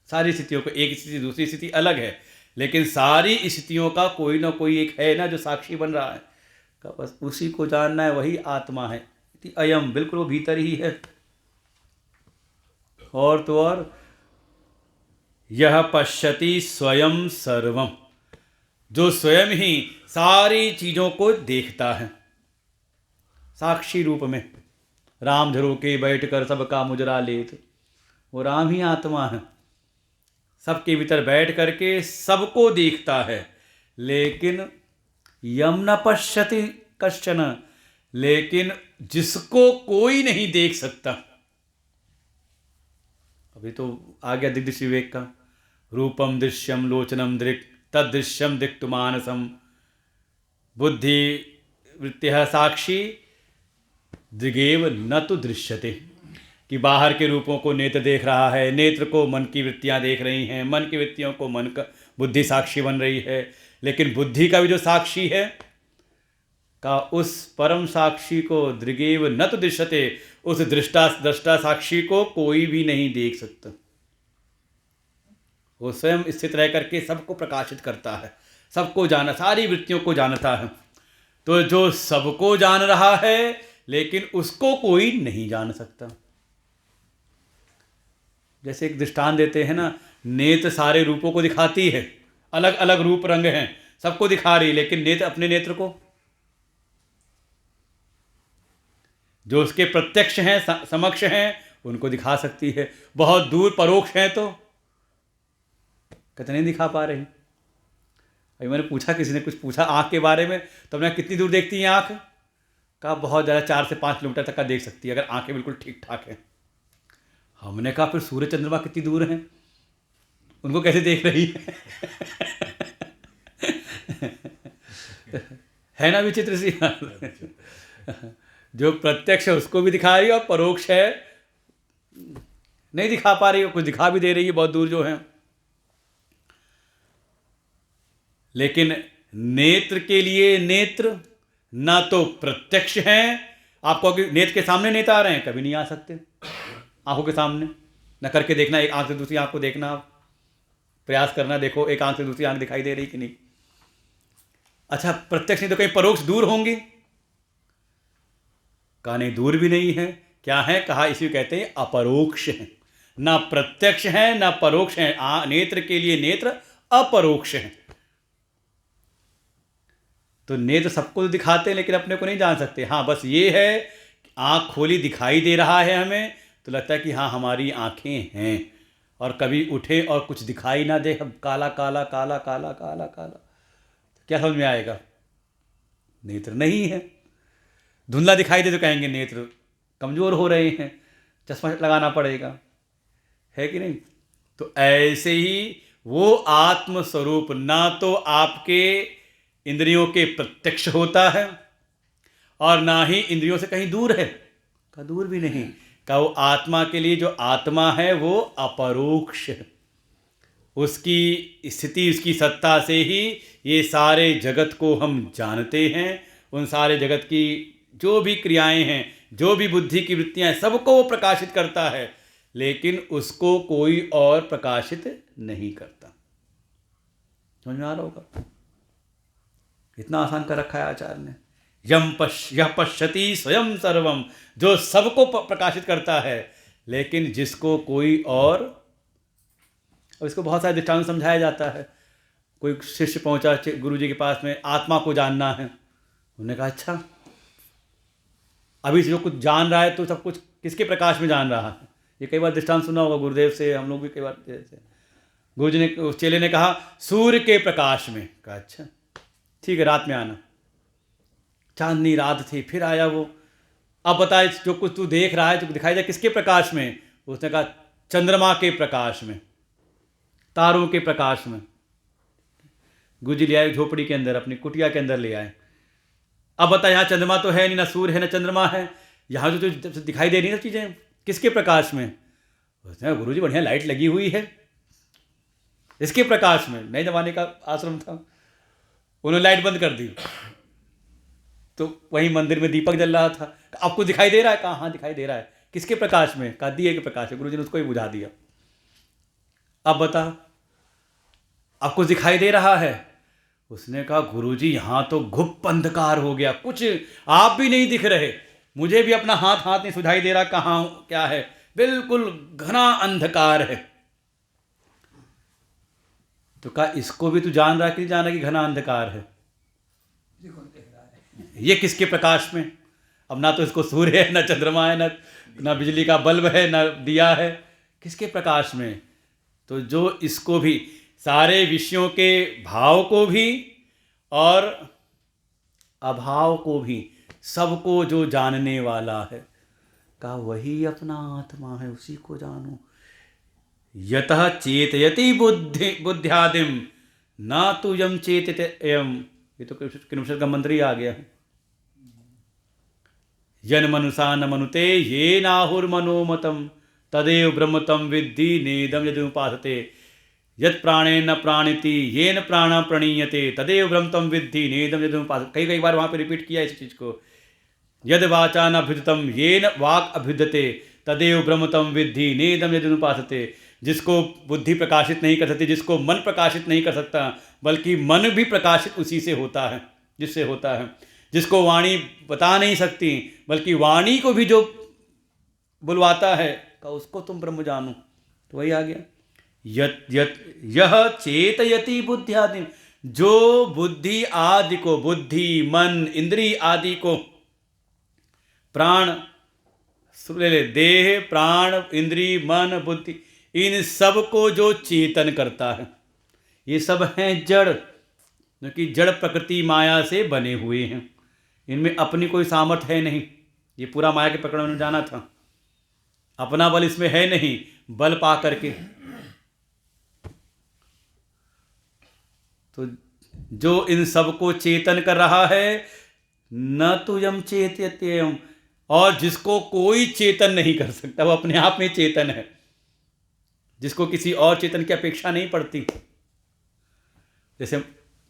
सारी स्थितियों को, एक स्थिति दूसरी स्थिति अलग है, लेकिन सारी स्थितियों का कोई ना कोई एक है ना जो साक्षी बन रहा है, का बस उसी को जानना है, वही आत्मा है। अयम, बिल्कुल वो भीतर ही है। और तो और, यह पश्यति स्वयं सर्वम, जो स्वयं ही सारी चीज़ों को देखता है साक्षी रूप में। राम झरोके बैठ कर सबका मुजरा लेत, वो राम ही आत्मा है, सबके भीतर बैठ करके सबको देखता है। लेकिन यम न पश्यति कश्चन, लेकिन जिसको कोई नहीं देख सकता। अभी तो आ गया दिग्दृश्य विवेक का, रूपम दृश्यम लोचनम दृक् तदृश्यम दिक्तु मानसम, बुद्धि वृत्तिः साक्षी दृगेव न तो दृश्यते, कि बाहर के रूपों को नेत्र देख रहा है, नेत्र को मन की वृत्तियां देख रही हैं, मन की वृत्तियों को मन का बुद्धि साक्षी बन रही है, लेकिन बुद्धि का भी जो साक्षी है, का उस परम साक्षी को दृगेव न तो दृश्यते, उस दृष्टा साक्षी को कोई भी नहीं देख सकता। वो स्वयं स्थित रह करके सबको प्रकाशित करता है, सबको जाना, सारी वृत्तियों को जानता है। तो जो सबको जान रहा है, लेकिन उसको कोई नहीं जान सकता। जैसे एक दृष्टांत देते हैं ना, नेत्र सारे रूपों को दिखाती है, अलग अलग रूप रंग हैं, सबको दिखा रही, लेकिन नेत्र अपने नेत्र को, जो उसके प्रत्यक्ष हैं, समक्ष हैं, उनको दिखा सकती है। बहुत दूर परोक्ष हैं तो कितने दिखा पा रही। अभी मैंने पूछा, किसी ने कुछ पूछा आँख के बारे में, तो हमने कितनी दूर देखती है आँख? कहा बहुत ज़्यादा 4 से 5 किलोमीटर तक का देख सकती है, अगर आँखें बिल्कुल ठीक ठाक हैं। हमने कहा फिर सूर्य चंद्रमा कितनी दूर हैं, उनको कैसे देख रही है? है ना विचित्र सी बात। जो प्रत्यक्ष है उसको भी दिखा रही है और परोक्ष है नहीं दिखा पा रही है, कुछ दिखा भी दे रही है बहुत दूर जो है। लेकिन नेत्र के लिए नेत्र ना तो प्रत्यक्ष हैं, आपको नेत्र के सामने नेत्र आ रहे हैं, कभी नहीं आ सकते आंखों के सामने, न करके देखना, एक आंख से दूसरी आंख को देखना, प्रयास करना, देखो एक आंख से दूसरी आंख दिखाई दे रही कि नहीं। अच्छा प्रत्यक्ष नहीं तो कहीं परोक्ष दूर होंगे? कहा नहीं, दूर भी नहीं है। क्या है? कहा इसी कहते हैं अपरोक्ष है, ना प्रत्यक्ष है ना परोक्ष है। नेत्र के लिए नेत्र अपरोक्ष है। तो नेत्र सबको दिखाते हैं लेकिन अपने को नहीं जान सकते। हाँ बस ये है, आँख खोली दिखाई दे रहा है हमें, तो लगता है कि हाँ हमारी आँखें हैं, और कभी उठे और कुछ दिखाई ना दे, काला काला काला काला काला काला, तो क्या समझ में आएगा? नेत्र नहीं है। धुंधला दिखाई दे तो कहेंगे नेत्र कमज़ोर हो रहे हैं, चश्मा लगाना पड़ेगा, है कि नहीं? तो ऐसे ही वो आत्मस्वरूप ना तो आपके इंद्रियों के प्रत्यक्ष होता है और ना ही इंद्रियों से कहीं दूर है, का दूर भी नहीं। का वो आत्मा के लिए जो आत्मा है वो अपरोक्ष है। उसकी स्थिति, उसकी सत्ता से ही ये सारे जगत को हम जानते हैं। उन सारे जगत की जो भी क्रियाएं हैं, जो भी बुद्धि की वृत्तियां हैं, सबको वो प्रकाशित करता है, लेकिन उसको कोई और प्रकाशित नहीं करता। समझ में आ रहा होगा? इतना आसान कर रखा है आचार्य ने। यह पश्यति स्वयं सर्वम, जो सबको प्रकाशित करता है, लेकिन जिसको कोई और, और इसको बहुत सारे दृष्टांत समझाया जाता है। कोई शिष्य पहुंचा गुरु जी के पास में, आत्मा को जानना है। उन्होंने कहा अच्छा, अभी जो कुछ जान रहा है तो सब कुछ किसके प्रकाश में जान रहा है? ये कई बार दृष्टांत सुना होगा गुरुदेव से, हम लोग भी कई बार से। गुरु जी ने, चेले ने कहा सूर्य के प्रकाश में। कहा अच्छा ठीक है, रात में आना। चांदनी रात थी, फिर आया वो। अब बताए जो कुछ तू देख रहा है, जो दिखाई दे, किसके प्रकाश में? उसने कहा चंद्रमा के प्रकाश में, तारों के प्रकाश में। गुरु जी ले आए झोपड़ी के अंदर, अपनी कुटिया के अंदर ले आए। अब बता, यहाँ चंद्रमा तो है नहीं, ना सूर्य है ना चंद्रमा है, यहाँ जो दिखाई दे रही है ना चीज़ें, किसके प्रकाश में? उसने गुरु जी बढ़िया लाइट लगी हुई है, इसके प्रकाश में। नए जमाने का आश्रम था, उन्होंने लाइट बंद कर दी, तो वहीं मंदिर में दीपक जल रहा था। आपको दिखाई दे रहा है? कहा हाँ दिखाई दे रहा है। किसके प्रकाश में? कहा दिए के प्रकाश है। गुरु जी ने उसको ही बुझा दिया। अब बता, आपको दिखाई दे रहा है? उसने कहा गुरुजी यहाँ तो घुप अंधकार हो गया, कुछ आप भी नहीं दिख रहे, मुझे भी अपना हाथ नहीं सुझाई दे रहा कहाँ क्या है, बिल्कुल घना अंधकार है। तो कहा इसको भी तू जान रहा कि नहीं जान रहा कि घना अंधकार है? ये किसके प्रकाश में? अब ना तो इसको सूर्य है, ना चंद्रमा है, ना बिजली का बल्ब है, ना दिया है, किसके प्रकाश में? तो जो इसको भी, सारे विषयों के भाव को भी और अभाव को भी, सबको जो जानने वाला है, का वही अपना आत्मा है, उसी को जानो। यतः चेतयति बुद्ध्यादिम ना तु यम चेतते एयम। ये तो किनुपनिषद का मंत्र ही आ गया है। यन मनुषा न मनुते ये नाहुर्मनोमतम तदेव ब्रह्म तम विद्धि नेदम यदुपासते यत् प्राणे न प्राणिति येन प्राण प्रणीयते तदेव ब्रह्म तम विद्धि नेदम यदुपासते। कई बार वहाँ पे रिपीट किया इस चीज़ को। यद वाचा न अभ्युदतम येन वाक् अभ्युदते तदेव ब्रह्म तम विद्धि नेदम यदुपासते। जिसको बुद्धि प्रकाशित नहीं कर सकती, जिसको मन प्रकाशित नहीं कर सकता, बल्कि मन भी प्रकाशित उसी से होता है, जिससे होता है। जिसको वाणी बता नहीं सकती, बल्कि वाणी को भी जो बुलवाता है, का उसको तुम ब्रह्म जानो। तो वही आ गया, यह चेतयति बुद्ध्यादि, जो बुद्धि आदि को, बुद्धि मन इंद्री आदि को, प्राण देह प्राण इंद्री मन बुद्धि, इन सब को जो चेतन करता है, ये सब हैं जड़, जो कि जड़ प्रकृति माया से बने हुए हैं। इनमें अपनी कोई सामर्थ्य है नहीं। ये पूरा माया के पकड़ में जाना था। अपना बल इसमें है नहीं, बल पा करके। तो जो इन सबको चेतन कर रहा है, न तो यम चेत्यत्यम, और जिसको कोई चेतन नहीं कर सकता, वो अपने आप में चेतन है, जिसको किसी और चेतन की अपेक्षा नहीं पड़ती। जैसे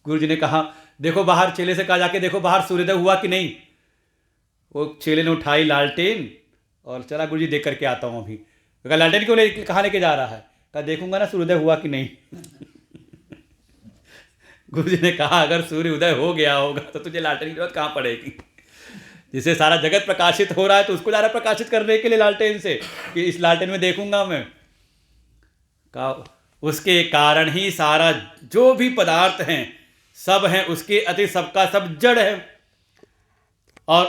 गुरु जी ने कहा, देखो बाहर, चेले से कहा जाके देखो बाहर सूर्योदय हुआ कि नहीं। वो चेले ने उठाई लालटेन और चला, गुरु जी देख करके आता हूँ अभी। कहा लालटेन क्यों कहाँ लेके जा रहा है? कहा देखूंगा ना सूर्योदय हुआ कि नहीं। गुरु जी ने कहा अगर सूर्य उदय हो गया होगा तो तुझे लालटेन की जरूरत कहाँ पड़ेगी? जिसे सारा जगत प्रकाशित हो रहा है तो उसको जा रहा प्रकाशित करने के लिए लालटेन से, कि इस लालटेन में देखूंगा मैं। कहा उसके कारण ही सारा जो भी पदार्थ हैं सब हैं, उसके अति सबका सब जड़ है, और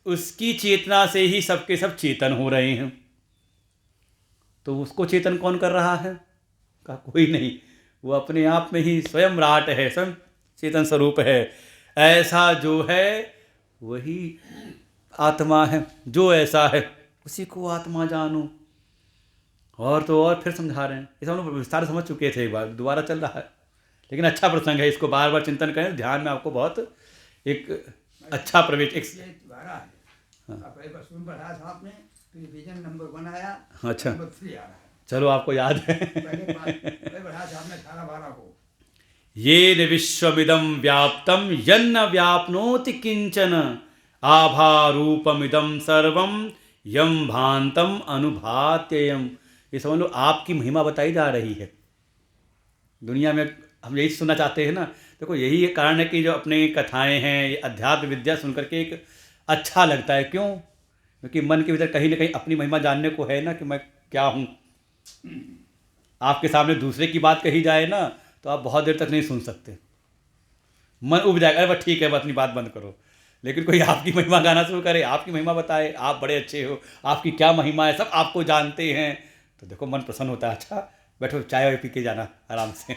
उसकी चेतना से ही सबके सब चेतन हो रहे हैं। तो उसको चेतन कौन कर रहा है? कहा कोई नहीं, वो अपने आप में ही स्वयं राट है, स्वयं चेतन स्वरूप है। ऐसा जो है वही आत्मा है। जो ऐसा है उसी को आत्मा जानो। और तो और फिर समझा रहे हैं, इसे हम लोग विस्तार समझ चुके थे, एक बार दोबारा चल रहा है, लेकिन अच्छा प्रसंग है, इसको बार बार चिंतन करें, ध्यान में आपको बहुत एक अच्छा प्रवेश। अच्छा, चलो आपको याद है। येन विश्वमिदं व्याप्तं यन्न व्याप्नोति किंचन आभारूपमिदं सर्वं यम भान्तम अनुभात्ययम्। ये समझ लो आपकी महिमा बताई जा रही है दुनिया में। हम यही सुनना चाहते हैं ना। देखो यही कारण है कि जो अपने कथाएं हैं, ये अध्यात्म विद्या सुनकर के एक अच्छा लगता है। क्यों? क्योंकि मन के भीतर कहीं ना कहीं अपनी महिमा जानने को है ना, कि मैं क्या हूँ। आपके सामने दूसरे की बात कही जाए ना तो आप बहुत देर तक नहीं सुन सकते, मन उब जाएगा, अरे बस ठीक है, बस अपनी बात बंद करो। लेकिन कोई आपकी महिमा गाना शुरू करे, आपकी महिमा बताए, आप बड़े अच्छे हो, आपकी क्या महिमा है, सब आपको जानते हैं, तो देखो मन प्रसन्न होता है। अच्छा बैठो, चाय वाय पी के जाना आराम से।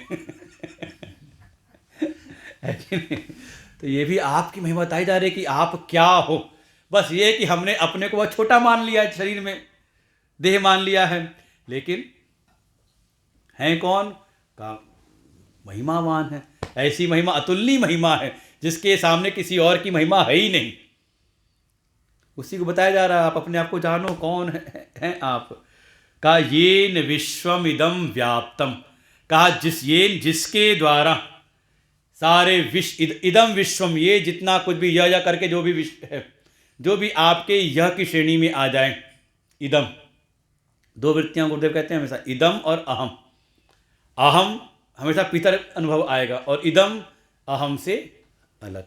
है कि नहीं? तो ये भी आपकी महिमा बताई जा रही है कि आप क्या हो। बस ये कि हमने अपने को बहुत छोटा मान लिया है, शरीर में देह मान लिया है, लेकिन हैं कौन? का महिमावान है। ऐसी महिमा अतुलनीय महिमा है जिसके सामने किसी और की महिमा है ही नहीं। उसी को बताया जा रहा है, आप अपने आप को जानो, कौन है आप। कहा येन विश्वमिदं व्याप्तम, कहा जिसके द्वारा सारे विश्व, इदम विश्वम, ये जितना कुछ भी यह करके जो भी विश्व है, जो भी आपके यह की श्रेणी में आ जाए। इदम, दो वृत्तियां गुरुदेव कहते हैं हमेशा, इदम और अहम। अहम हमेशा पितर अनुभव आएगा और इदम अहम से अलग।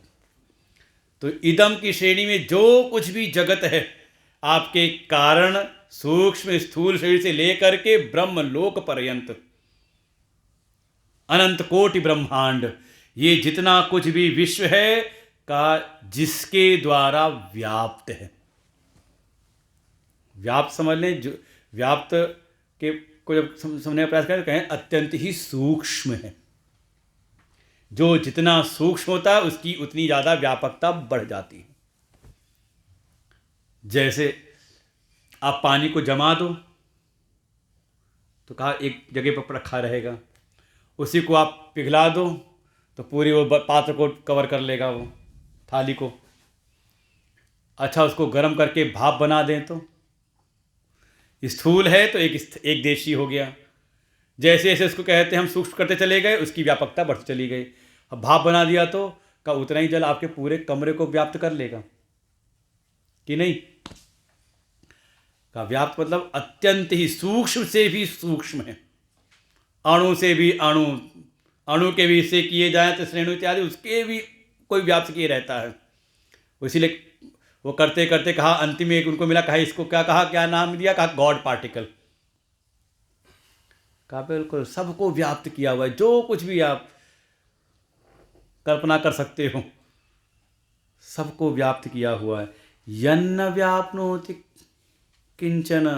तो इदम की श्रेणी में जो कुछ भी जगत है, आपके कारण सूक्ष्म स्थूल शरीर से लेकर के ब्रह्म लोक पर्यंत, अनंत कोटि ब्रह्मांड, ये जितना कुछ भी विश्व है का जिसके द्वारा व्याप्त है। व्याप्त समझ लें, जो व्याप्त के को जब समझने का प्रयास करें तो कहें अत्यंत ही सूक्ष्म है। जो जितना सूक्ष्म होता है उसकी उतनी ज़्यादा व्यापकता बढ़ जाती है। जैसे आप पानी को जमा दो तो कहा एक जगह पर रखा रहेगा, उसी को आप पिघला दो तो पूरी वो पात्र को कवर कर लेगा, वो थाली को। अच्छा उसको गर्म करके भाप बना दें तो स्थूल है तो एक देशी हो गया। जैसे जैसे उसको कहते हैं हम सूक्ष्म करते चले गए, उसकी व्यापकता बढ़ती चली गई। अब भाप बना दिया तो का उतना ही जल आपके पूरे कमरे को व्याप्त कर लेगा कि नहीं? का व्याप्त मतलब अत्यंत ही सूक्ष्म से भी सूक्ष्म है, अणु से भी अणु, अणु के भी हिस्से किए जाए तो श्रेणु इत्यादि, उसके भी कोई व्याप्त किए रहता है। इसीलिए वो करते करते कहा, अंतिम में एक उनको मिला, कहा इसको क्या कहा, क्या नाम दिया? कहा गॉड पार्टिकल। कहा बिल्कुल सबको व्याप्त किया हुआ है, जो कुछ भी आप कल्पना कर सकते हो सबको व्याप्त किया हुआ है। यन्न व्याप्नोति किंचन,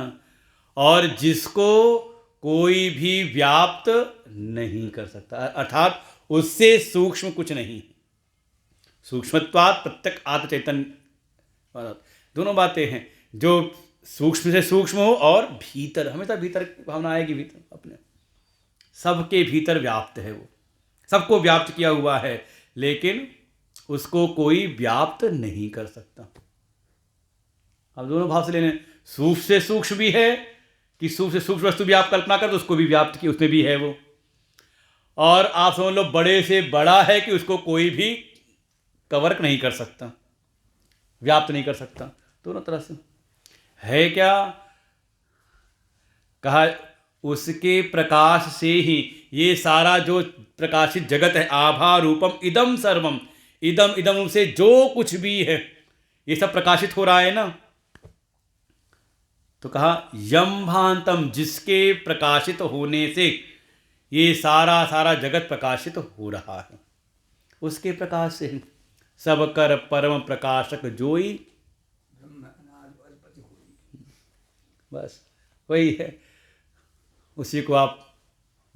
और जिसको कोई भी व्याप्त नहीं कर सकता, अर्थात उससे सूक्ष्म कुछ नहीं। सूक्ष्मत्वात् प्रत्यक आत्म चैतन्य, दोनों बातें हैं। जो सूक्ष्म से सूक्ष्म हो और भीतर, हमेशा भीतर भावना आएगी, भीतर अपने सबके भीतर व्याप्त है, वो सबको व्याप्त किया हुआ है, लेकिन उसको कोई व्याप्त नहीं कर सकता। अब दोनों भाव से लेने, सूक्ष्म से सूक्ष्म भी है कि सूक्ष्म से सूक्ष्म वस्तु भी आप कल्पना कर तो उसको भी व्याप्त की, उसमें भी है वो। और आप समझ लो बड़े से बड़ा है कि उसको कोई भी कवर नहीं कर सकता, व्याप्त नहीं कर सकता। दोनों तरह से है। क्या कहा? उसके प्रकाश से ही ये सारा जो प्रकाशित जगत है, आभा रूपम इदम सर्वम, इदम इदम से जो कुछ भी है ये सब प्रकाशित हो रहा है ना। तो कहा यम भांतम, जिसके प्रकाशित होने से ये सारा सारा जगत प्रकाशित हो रहा है, उसके प्रकाश से सब कर परम प्रकाशक जोई, बस वही है। उसी को आप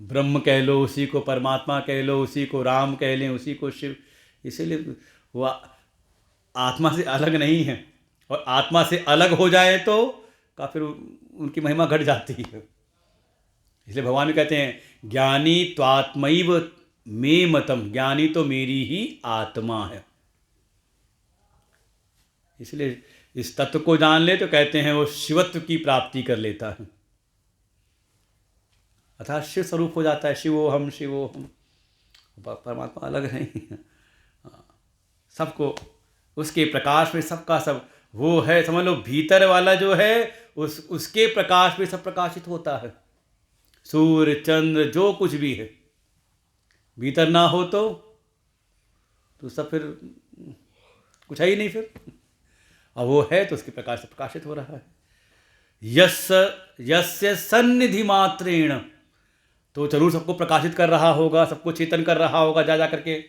ब्रह्म कह लो, उसी को परमात्मा कह लो, उसी को राम कह लें, उसी को शिव। इसीलिए वो आत्मा से अलग नहीं है, और आत्मा से अलग हो जाए तो का फिर उनकी महिमा घट जाती है। इसलिए भगवान भी कहते हैं ज्ञानी त्वात्मैव मे मतम, ज्ञानी तो मेरी ही आत्मा है। इसलिए इस तत्व को जान ले तो कहते हैं वो शिवत्व की प्राप्ति कर लेता है, अर्थात शिव स्वरूप हो जाता है। शिवोहम शिवोहम, परमात्मा अलग नहीं है, सबको उसके प्रकाश में सबका सब वो है। समझ लो भीतर वाला जो है उसके प्रकाश में सब प्रकाशित होता है। सूर्य चंद्र जो कुछ भी है, भीतर ना हो तो सब फिर कुछ है ही नहीं फिर। अब वो है तो उसके प्रकाश से प्रकाशित हो रहा है। यस्य सन्निधि मात्रेण, तो जरूर सबको प्रकाशित कर रहा होगा, सबको चेतन कर रहा होगा जा करके।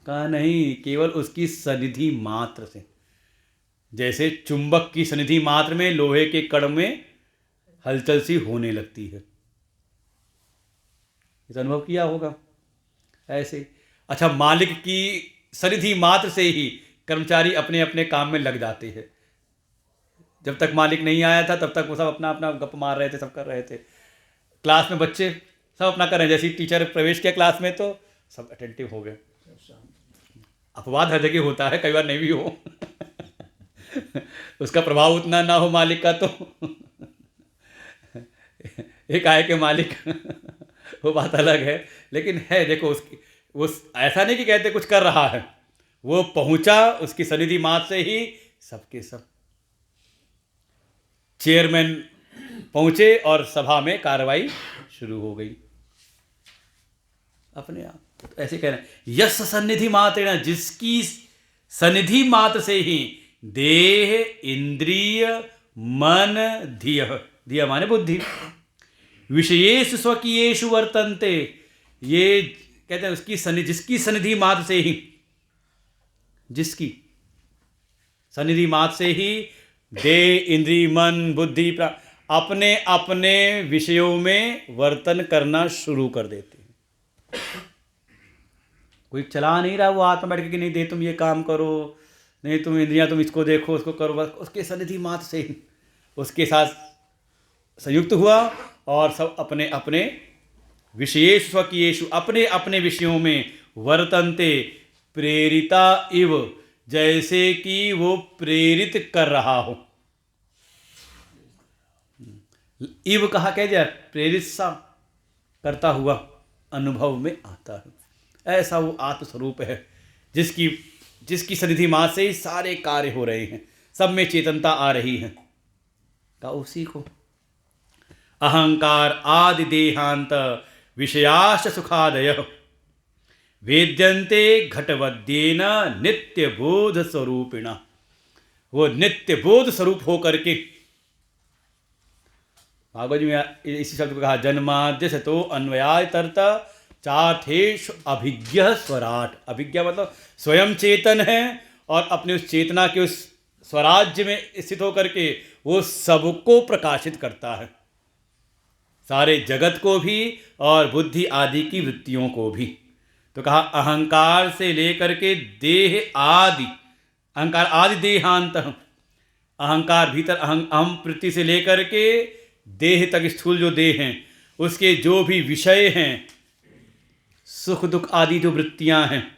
कहा नहीं, केवल उसकी सन्निधि मात्र से। जैसे चुंबक की सन्निधि मात्र में लोहे के कण में हलचल सी होने लगती है, इस अनुभव किया होगा ऐसे। अच्छा, मालिक की सन्निधि मात्र से ही कर्मचारी अपने अपने काम में लग जाते हैं। जब तक मालिक नहीं आया था तब तक वो सब अपना अपना गप मार रहे थे, सब कर रहे थे। क्लास में बच्चे सब अपना कर रहे हैं, जैसे टीचर प्रवेश किया क्लास में तो सब अटेंटिव हो गए। अपवाद हर जगह होता है, कई बार नहीं भी हो उसका प्रभाव उतना ना हो मालिक का, तो एक आए के मालिक वो बात अलग है। लेकिन है देखो, उसकी वो ऐसा नहीं कि कहते कुछ कर रहा है, वो पहुंचा उसकी सन्निधि मात्र से ही सबके सब। चेयरमैन पहुंचे और सभा में कार्रवाई शुरू हो गई अपने आप। तो ऐसे कह रहे हैं यस सन्निधि मात्रेण, जिसकी सन्निधि मात्र से ही देह इंद्रिय मन धिय, धिय माने बुद्धि, विषयेषु स्वकीयेषु वर्तन्ते, ये कहते हैं उसकी जिसकी सन्निधि मात्र से ही, जिसकी सन्निधि मात्र से ही देह इंद्रिय मन बुद्धि अपने अपने विषयों में वर्तन करना शुरू कर देते हैं। कोई चला नहीं रहा वो आत्मा बैठ के कि नहीं दे तुम ये काम करो, नहीं तुम इंद्रियां तुम इसको देखो उसको करो, बस उसके सन्निधि मात्र से ही उसके साथ संयुक्त हुआ और सब अपने अपने विषयेषु स्वकीयेषु, अपने अपने विषयों में वर्तन्ते, प्रेरिता इव, जैसे कि वो प्रेरित कर रहा हो। इव कहा कह दिया, प्रेरित सा करता हुआ अनुभव में आता है। ऐसा वो आत्मस्वरूप है जिसकी सन्निधि मात्र से ही सारे कार्य हो रहे हैं, सब में चेतनता आ रही है। का उसी को अहंकार आदि देहांत विषयाश्च सुखादय वेद्यन्ते घटवद्येन नित्य बोध स्वरूपिणा, वो नित्य बोध स्वरूप होकर के, भागवत में इसी शब्द को कहा जन्माद्य से तो अन्वयाय तरत चार्थेषु अभिज्ञ स्वराट। अभिज्ञा मतलब स्वयं चेतन है और अपने उस चेतना के उस स्वराज्य में स्थित होकर के वो सबको प्रकाशित करता है, सारे जगत को भी और बुद्धि आदि की वृत्तियों को भी। तो कहा अहंकार से लेकर के देह आदि, अहंकार आदि देहांत, अहंकार भीतर अहम वृत्ति से लेकर के देह तक, स्थूल जो देह हैं उसके जो भी विषय हैं, सुख दुख आदि जो वृत्तियां हैं,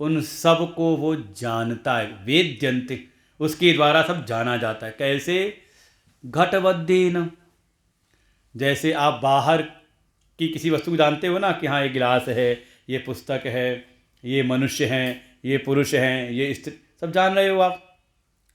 उन सब को वो जानता है। वेद्यन्ते, उसके द्वारा सब जाना जाता है। कैसे? घटवद्देन, जैसे आप बाहर की किसी वस्तु को जानते हो ना कि हाँ ये गिलास है, ये पुस्तक है, ये मनुष्य हैं, ये पुरुष हैं, ये स्त्री, सब जान रहे हो आप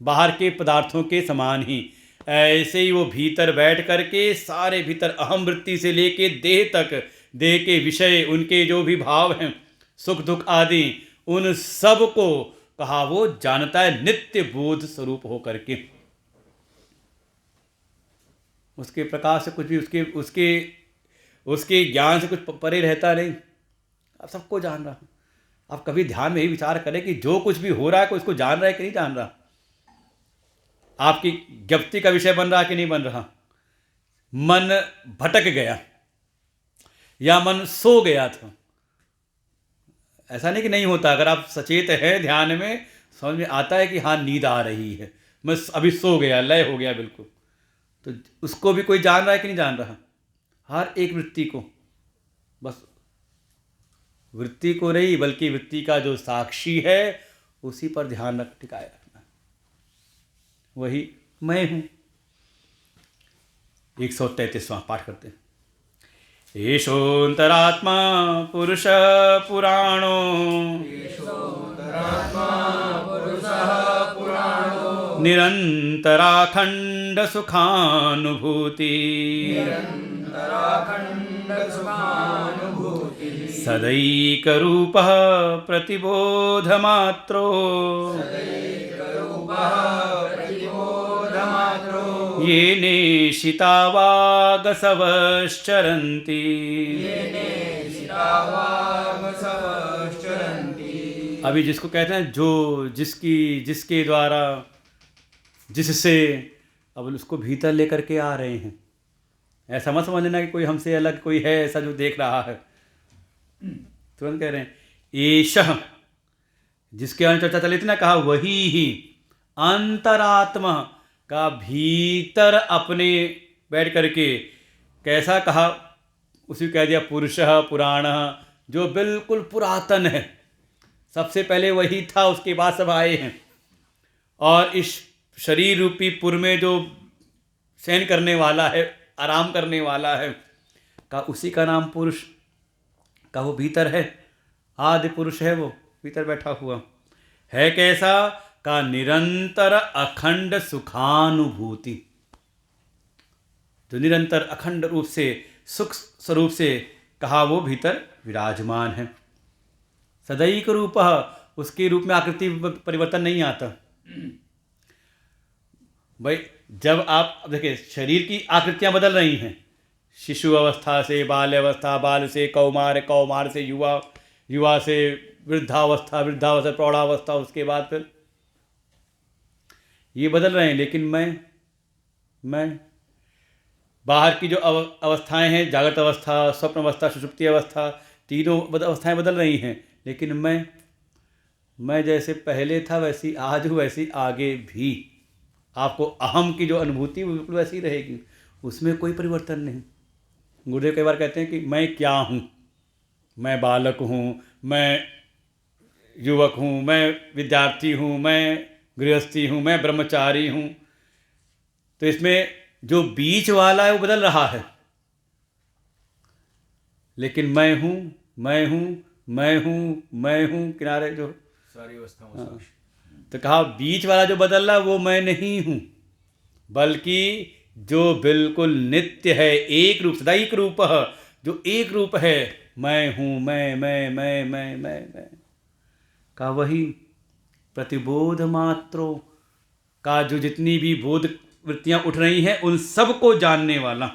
बाहर के पदार्थों के समान ही। ऐसे ही वो भीतर बैठ करके सारे भीतर अहम वृत्ति से लेके देह तक, देह के विषय, उनके जो भी भाव हैं, सुख दुख आदि, उन सब को कहा वो जानता है नित्य बोध स्वरूप हो करके। उसके प्रकाश से कुछ भी उसके ज्ञान से कुछ परे रहता नहीं। आप सबको जान रहा। आप कभी ध्यान में ही विचार करें कि जो कुछ भी हो रहा है कोई इसको जान रहा है कि नहीं जान रहा, आपकी ज्ञप्ति का विषय बन रहा कि नहीं बन रहा। मन भटक गया या मन सो गया था, ऐसा नहीं कि नहीं होता। अगर आप सचेत हैं ध्यान में, समझ में आता है कि हाँ नींद आ रही है, मैं अभी सो गया, लय हो गया बिल्कुल, तो उसको भी कोई जान रहा है कि नहीं जान रहा। हर एक वृत्ति को, बस वृत्ति को नहीं बल्कि वृत्ति का जो साक्षी है उसी पर ध्यान टिकाए रखना, वही मैं हूँ। 133वां पाठ करते हैं। एषोऽन्तरात्मा पुरुष पुराणो, निरन्तराखण्ड सुखानुभूति, सदैकरूपः प्रतिबोधमात्रो, येनेशिता वागसवश्चरन्ति। अभी जिसको कहते हैं जो, जिसके द्वारा, जिससे, अब उसको भीतर लेकर के आ रहे हैं। ऐसा मत समझ लेना कि कोई हमसे अलग कोई है ऐसा जो देख रहा है। तुरंत कह रहे हैं एषः, जिसके अंदर चर्चा चली थी ना, कहा वही ही अंतरात्मा का भीतर अपने बैठ करके। कैसा कहा? उसी कह दिया पुरुषः पुराणः, जो बिल्कुल पुरातन है, सबसे पहले वही था, उसके बाद सब आए हैं। और इस शरीर रूपी पुर में जो शयन करने वाला है, आराम करने वाला है, का उसी का नाम पुरुष का, वो भीतर है, आदि पुरुष है, वो भीतर बैठा हुआ है। कैसा? का निरंतर अखंड सुखानुभूति, जो निरंतर अखंड रूप से सुख स्वरूप से कहा वो भीतर विराजमान है। सदैक रूपः, उसके रूप में आकृति परिवर्तन नहीं आता। भाई जब आप देखिए शरीर की आकृतियां बदल रही हैं, शिशु अवस्था से बाल्यावस्था, बाल से कौमार, कौमार से युवा, युवा से वृद्धावस्था, वृद्धावस्था प्रौढ़ावस्था, उसके बाद फिर ये बदल रहे हैं। लेकिन मैं बाहर की जो अवस्थाएं हैं, जागृत अवस्था, स्वप्न अवस्था, सुषुप्ति अवस्था, तीनों अवस्थाएं बदल रही हैं। लेकिन मैं जैसे पहले था वैसी आज हूँ, वैसी आगे भी। आपको अहम की जो अनुभूति वो बिल्कुल वैसी रहेगी, उसमें कोई परिवर्तन नहीं। गुरुदेव कई बार कहते हैं कि मैं क्या हूँ, मैं बालक हूँ, मैं युवक हूँ, मैं विद्यार्थी हूँ, मैं गृहस्थी हूँ, मैं ब्रह्मचारी हूँ। तो इसमें जो बीच वाला है वो बदल रहा है, लेकिन मैं हूँ, मैं हूँ, मैं हूँ, मैं हूँ, किनारे जो सारी अवस्थाओं हाँ। तो कहा बीच वाला जो बदल रहा वो मैं नहीं हूँ, बल्कि जो बिल्कुल नित्य है, एक रूप, सदैक रूप, जो एक रूप है, मैं हूँ, मैं का वही प्रतिबोध मात्रो का, जो जितनी भी बोध वृत्तियाँ उठ रही हैं उन सब को जानने वाला,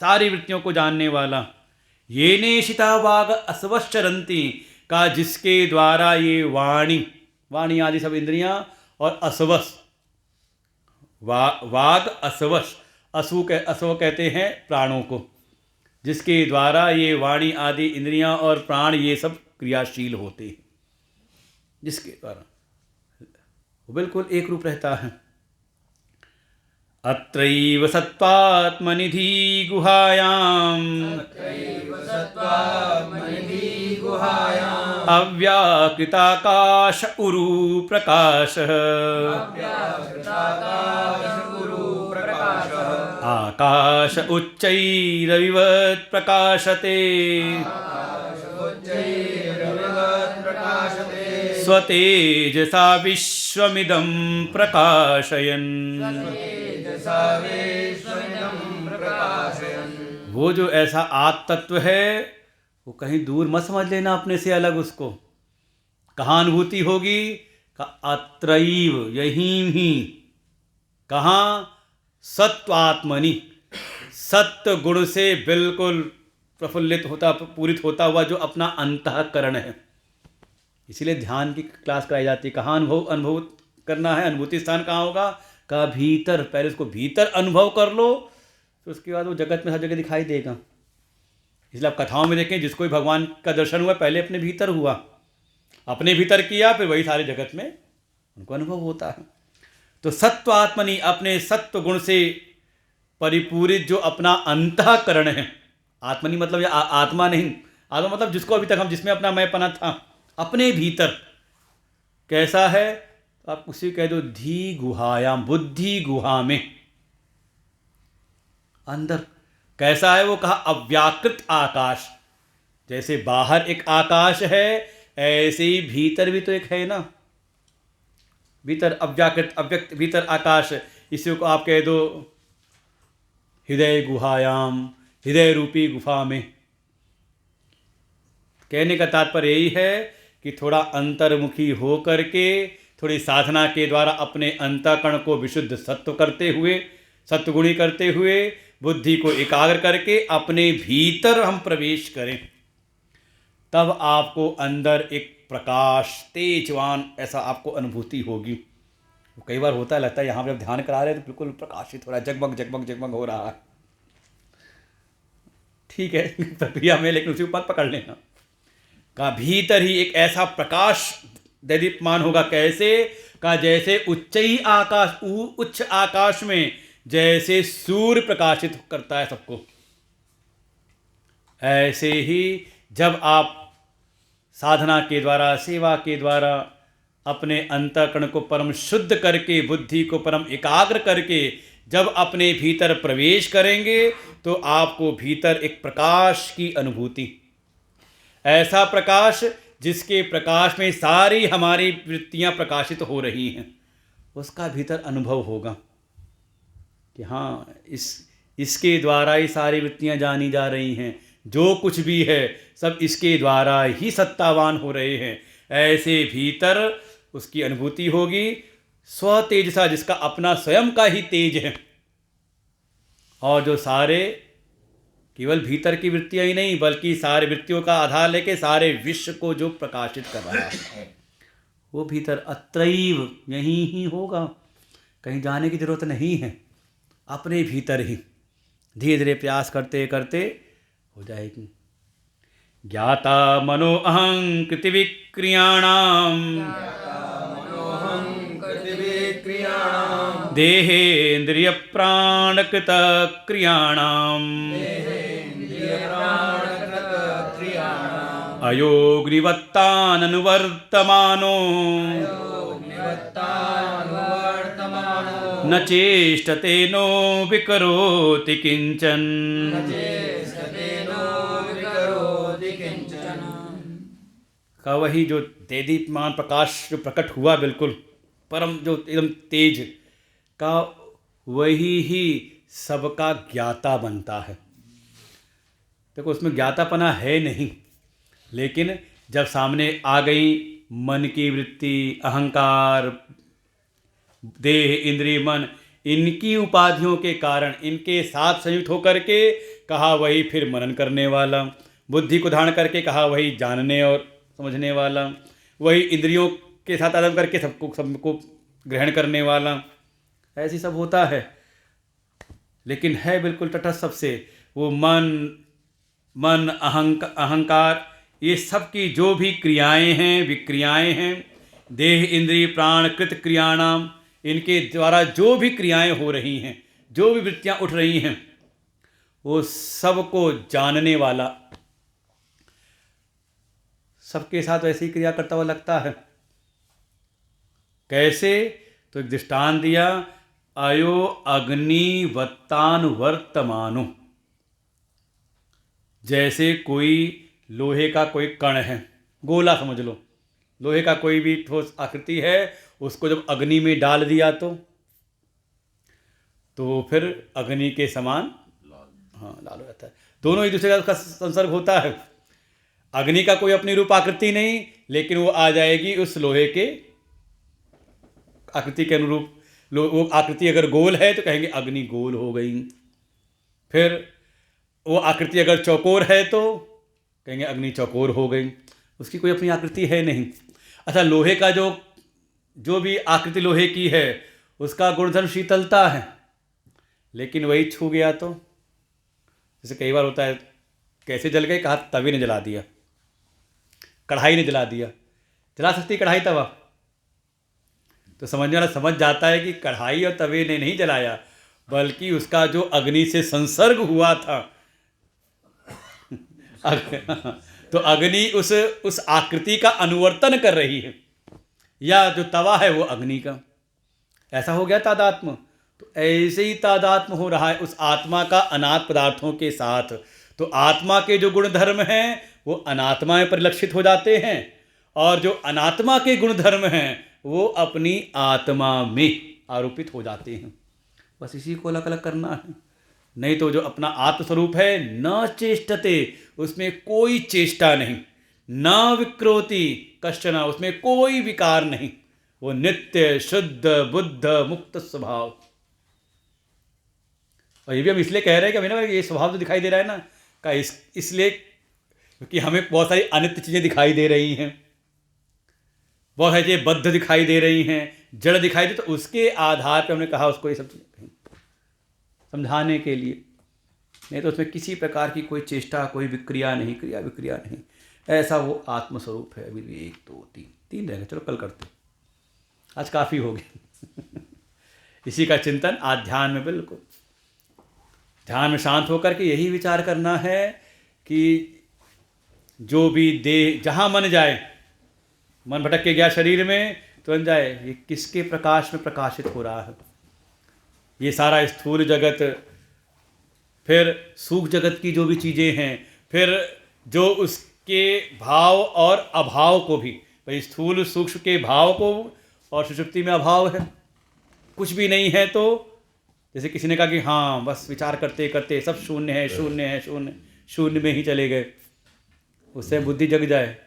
सारी वृत्तियों को जानने वाला। ये नेशिता वाग असवश्चरंती का, जिसके द्वारा ये वाणी आदि सब इंद्रियां और असवस, वाग असवश, असव कहते हैं प्राणों को, जिसके द्वारा ये वाणी आदि इंद्रियां और प्राण ये सब क्रियाशील होते हैं, जिसके द्वारा वो बिल्कुल एक रूप रहता है। अत्रैव सत्त्वात्मनिधि गुहायाम् अव्याकृताकाश उरु प्रकाशः आकाश उच्चैरविवत् प्रकाशते स्वतेजसा विश्वमिदं प्रकाशयन्। वो जो ऐसा आत्म तत्व है वो कहीं दूर मत समझ लेना अपने से अलग। उसको कहाँ अनुभूति होगी? का अत्रैव, यहीं ही। कहाँ? सत्वात्मनि, सत्व गुण से बिल्कुल प्रफुल्लित होता, पूरित होता हुआ जो अपना अंतःकरण है। इसीलिए ध्यान की क्लास कराई जाती है। कहाँ अनुभव करना है? अनुभूति स्थान कहाँ होगा? का भीतर। पहले उसको भीतर अनुभव कर लो, तो उसके बाद वो जगत में हर जगह दिखाई देगा। इसलिए आप कथाओं में देखें, जिसको भी भगवान का दर्शन हुआ पहले अपने भीतर हुआ, अपने भीतर किया, फिर वही सारे जगत में उनको अनुभव होता है। तो सत्व आत्मनि, अपने सत्व गुण से परिपूरित जो अपना अंतःकरण है। आत्मनि मतलब आत्मा नहीं, आत्मा मतलब जिसको अभी तक हम जिसमें अपना मैंपना था, अपने भीतर कैसा है? आप उसी कह दो धी गुहायाम, बुद्धि गुहा में अंदर कैसा है वो? कहा अव्याकृत आकाश। जैसे बाहर एक आकाश है, ऐसे ही भीतर भी तो एक है ना। भीतर अव्याकृत, अव्यक्त, भीतर आकाश। इसी को आप कह दो हृदय गुहायाम, हृदय रूपी गुफा में। कहने का तात्पर्य यही है कि थोड़ा अंतर्मुखी हो करके, थोड़ी साधना के द्वारा अपने अंतःकरण को विशुद्ध सत्व करते हुए, सत्वगुणी करते हुए, बुद्धि को एकाग्र करके अपने भीतर हम प्रवेश करें, तब आपको अंदर एक प्रकाश, तेजवान ऐसा आपको अनुभूति होगी। कई बार होता है, लगता है यहाँ पर जब ध्यान करा रहे हैं तो बिल्कुल प्रकाशित हो रहा है, जगमग जगमग जगमग हो रहा है। ठीक है प्रक्रिया में, लेकिन उसी को मत पकड़ लेना। का भीतर ही एक ऐसा प्रकाश दैदीप्यमान होगा। कैसे? का जैसे उच्च आकाश में जैसे सूर्य प्रकाशित करता है सबको, ऐसे ही जब आप साधना के द्वारा, सेवा के द्वारा अपने अंतःकरण को परम शुद्ध करके, बुद्धि को परम एकाग्र करके जब अपने भीतर प्रवेश करेंगे, तो आपको भीतर एक प्रकाश की अनुभूति, ऐसा प्रकाश जिसके प्रकाश में सारी हमारी वृत्तियां प्रकाशित हो रही हैं, उसका भीतर अनुभव होगा कि हाँ, इसके द्वारा ही सारी वृत्तियां जानी जा रही हैं, जो कुछ भी है सब इसके द्वारा ही सत्तावान हो रहे हैं। ऐसे भीतर उसकी अनुभूति होगी। स्व तेजसा, जिसका अपना स्वयं का ही तेज है, और जो सारे केवल भीतर की वृत्तियां ही नहीं, बल्कि सारे वृत्तियों का आधार लेके सारे विश्व को जो प्रकाशित कर रहा है, वो भीतर अत्रैव, यहीं ही होगा। कहीं जाने की जरूरत नहीं है, अपने भीतर ही धीरे धीरे प्रयास करते करते हो जाएगी। ज्ञाता मनो अहं कृति विक्रियाणाम देहेन्द्रिय प्राणकृत क्रियाणाम अयोग्निवत्ताननुवर्तमानो न चेष्टते नो विकरोति किंचन। का वही जो देदीप्यमान प्रकाश जो प्रकट हुआ, बिल्कुल परम जो एकदम तेज का, वही ही सबका ज्ञाता बनता है। देखो उसमें ज्ञातापना है नहीं, लेकिन जब सामने आ गई मन की वृत्ति, अहंकार, देह, इंद्रिय, मन, इनकी उपाधियों के कारण इनके साथ संयुक्त होकर के कहा वही फिर मनन करने वाला, बुद्धि को धारण करके कहा वही जानने और समझने वाला, वही इंद्रियों के साथ आदम करके सबको ग्रहण करने वाला, ऐसी सब होता है। लेकिन है बिल्कुल तटस्थ सबसे। वो मन मन, अहंकार, ये सब की जो भी क्रियाएं हैं, विक्रियाएं हैं, देह इंद्रिय प्राण कृत क्रियाणाम, इनके द्वारा जो भी क्रियाएं हो रही हैं, जो भी वृत्तियां उठ रही हैं, वो सबको जानने वाला सबके साथ वैसे ही क्रिया करता हुआ लगता है। कैसे? तो एक दृष्टांत दिया, अयो अग्निवत्तानुवर्तमानो। जैसे कोई लोहे का कोई कण है, गोला समझ लो, लोहे का कोई भी ठोस आकृति है, उसको जब अग्नि में डाल दिया तो फिर अग्नि के समान हाँ लाल हो जाता है। दोनों एक दूसरे का संसर्ग होता है। अग्नि का कोई अपनी रूप आकृति नहीं, लेकिन वो आ जाएगी उस लोहे के आकृति के अनुरूप। वो आकृति अगर गोल है तो कहेंगे अग्नि गोल हो गई। फिर वो आकृति अगर चौकोर है तो कहेंगे अग्नि चौकोर हो गई। उसकी कोई अपनी आकृति है नहीं। अच्छा, लोहे का जो भी आकृति लोहे की है, उसका गुणधर्म शीतलता है, लेकिन वही छू गया तो, जैसे कई बार होता है, कैसे जल गए? कहा तवे ने जला दिया, कढ़ाई ने जला दिया। जला सकती कढ़ाई तवा? तो समझने वाला समझ जाता है कि कढ़ाई और तवे ने नहीं जलाया, बल्कि उसका जो अग्नि से संसर्ग हुआ था तो अग्नि उस आकृति का अनुवर्तन कर रही है, या जो तवा है वो अग्नि का। ऐसा हो गया तादात्म्य। तो ऐसे ही तादात्म्य हो रहा है उस आत्मा का अनात्म पदार्थों के साथ। तो आत्मा के जो गुण धर्म हैं वो अनात्मा में परिलक्षित हो जाते हैं, और जो अनात्मा के गुण धर्म हैं वो अपनी आत्मा में आरोपित हो जाते हैं। बस इसी को अलग अलग करना है। नहीं तो जो अपना आत्मस्वरूप है, न चेष्टते, उसमें कोई चेष्टा नहीं, न विक्रोति कश्चन, उसमें कोई विकार नहीं, वो नित्य शुद्ध बुद्ध मुक्त स्वभाव। और ये भी हम इसलिए कह रहे हैं कि अभी ना ये स्वभाव जो दिखाई दे रहा है ना, का इसलिए क्योंकि हमें बहुत सारी अनित्य चीज़ें दिखाई दे रही हैं, बहुत सारी चीज़ें बद्ध दिखाई दे रही हैं, जड़ दिखाई दे, तो उसके आधार पर हमने कहा उसको ये सब समझाने के लिए। नहीं तो उसमें किसी प्रकार की कोई चेष्टा, कोई विक्रिया नहीं, क्रिया विक्रिया नहीं, ऐसा वो आत्मस्वरूप है। अभी 1 2 3 रहेगा, चलो कल करते, आज काफ़ी हो गया इसी का चिंतन आज ध्यान में, बिल्कुल ध्यान में शांत होकर के यही विचार करना है कि जो भी देह, जहाँ मन जाए, मन भटक के गया शरीर में, तो बन जाए ये किसके प्रकाश में प्रकाशित हो रहा है। ये सारा स्थूल जगत, फिर सूक्ष्म जगत की जो भी चीज़ें हैं, फिर जो उसके भाव और अभाव को भी, भाई स्थूल सूक्ष्म के भाव को, और सुषुप्ति में अभाव है, कुछ भी नहीं है। तो जैसे किसी ने कहा कि हाँ बस विचार करते करते सब शून्य है, शून्य है, शून्य, शून्य में ही चले गए, उससे बुद्धि जग जाए।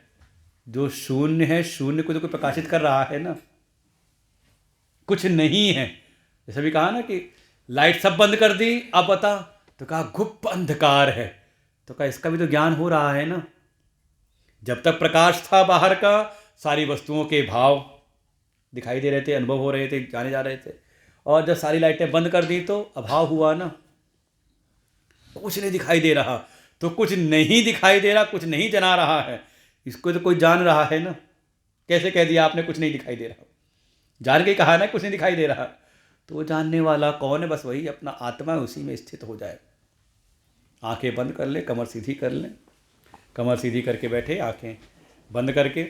जो शून्य है, शून्य को तो कोई प्रकाशित कर रहा है ना, कुछ नहीं है। जैसे भी कहा ना कि लाइट सब बंद कर दी, अब बता, तो कहा गुप्त अंधकार है, तो कहा इसका भी तो ज्ञान हो रहा है ना। जब तक प्रकाश था बाहर का, सारी वस्तुओं के भाव दिखाई दे रहे थे, अनुभव हो रहे थे, जाने जा रहे थे, और जब सारी लाइटें बंद कर दी तो अभाव हुआ ना, कुछ नहीं दिखाई दे रहा। तो कुछ नहीं दिखाई दे रहा, कुछ नहीं जना रहा है, इसको तो कोई जान रहा है ना। कैसे कह दिया आपने कुछ नहीं दिखाई दे रहा? जान के ही कहा ना कुछ नहीं दिखाई दे रहा। तो वो जानने वाला कौन है? बस वही अपना आत्मा, उसी में स्थित हो जाए। आंखें बंद कर ले, कमर सीधी कर ले, कमर सीधी करके बैठे, आंखें बंद करके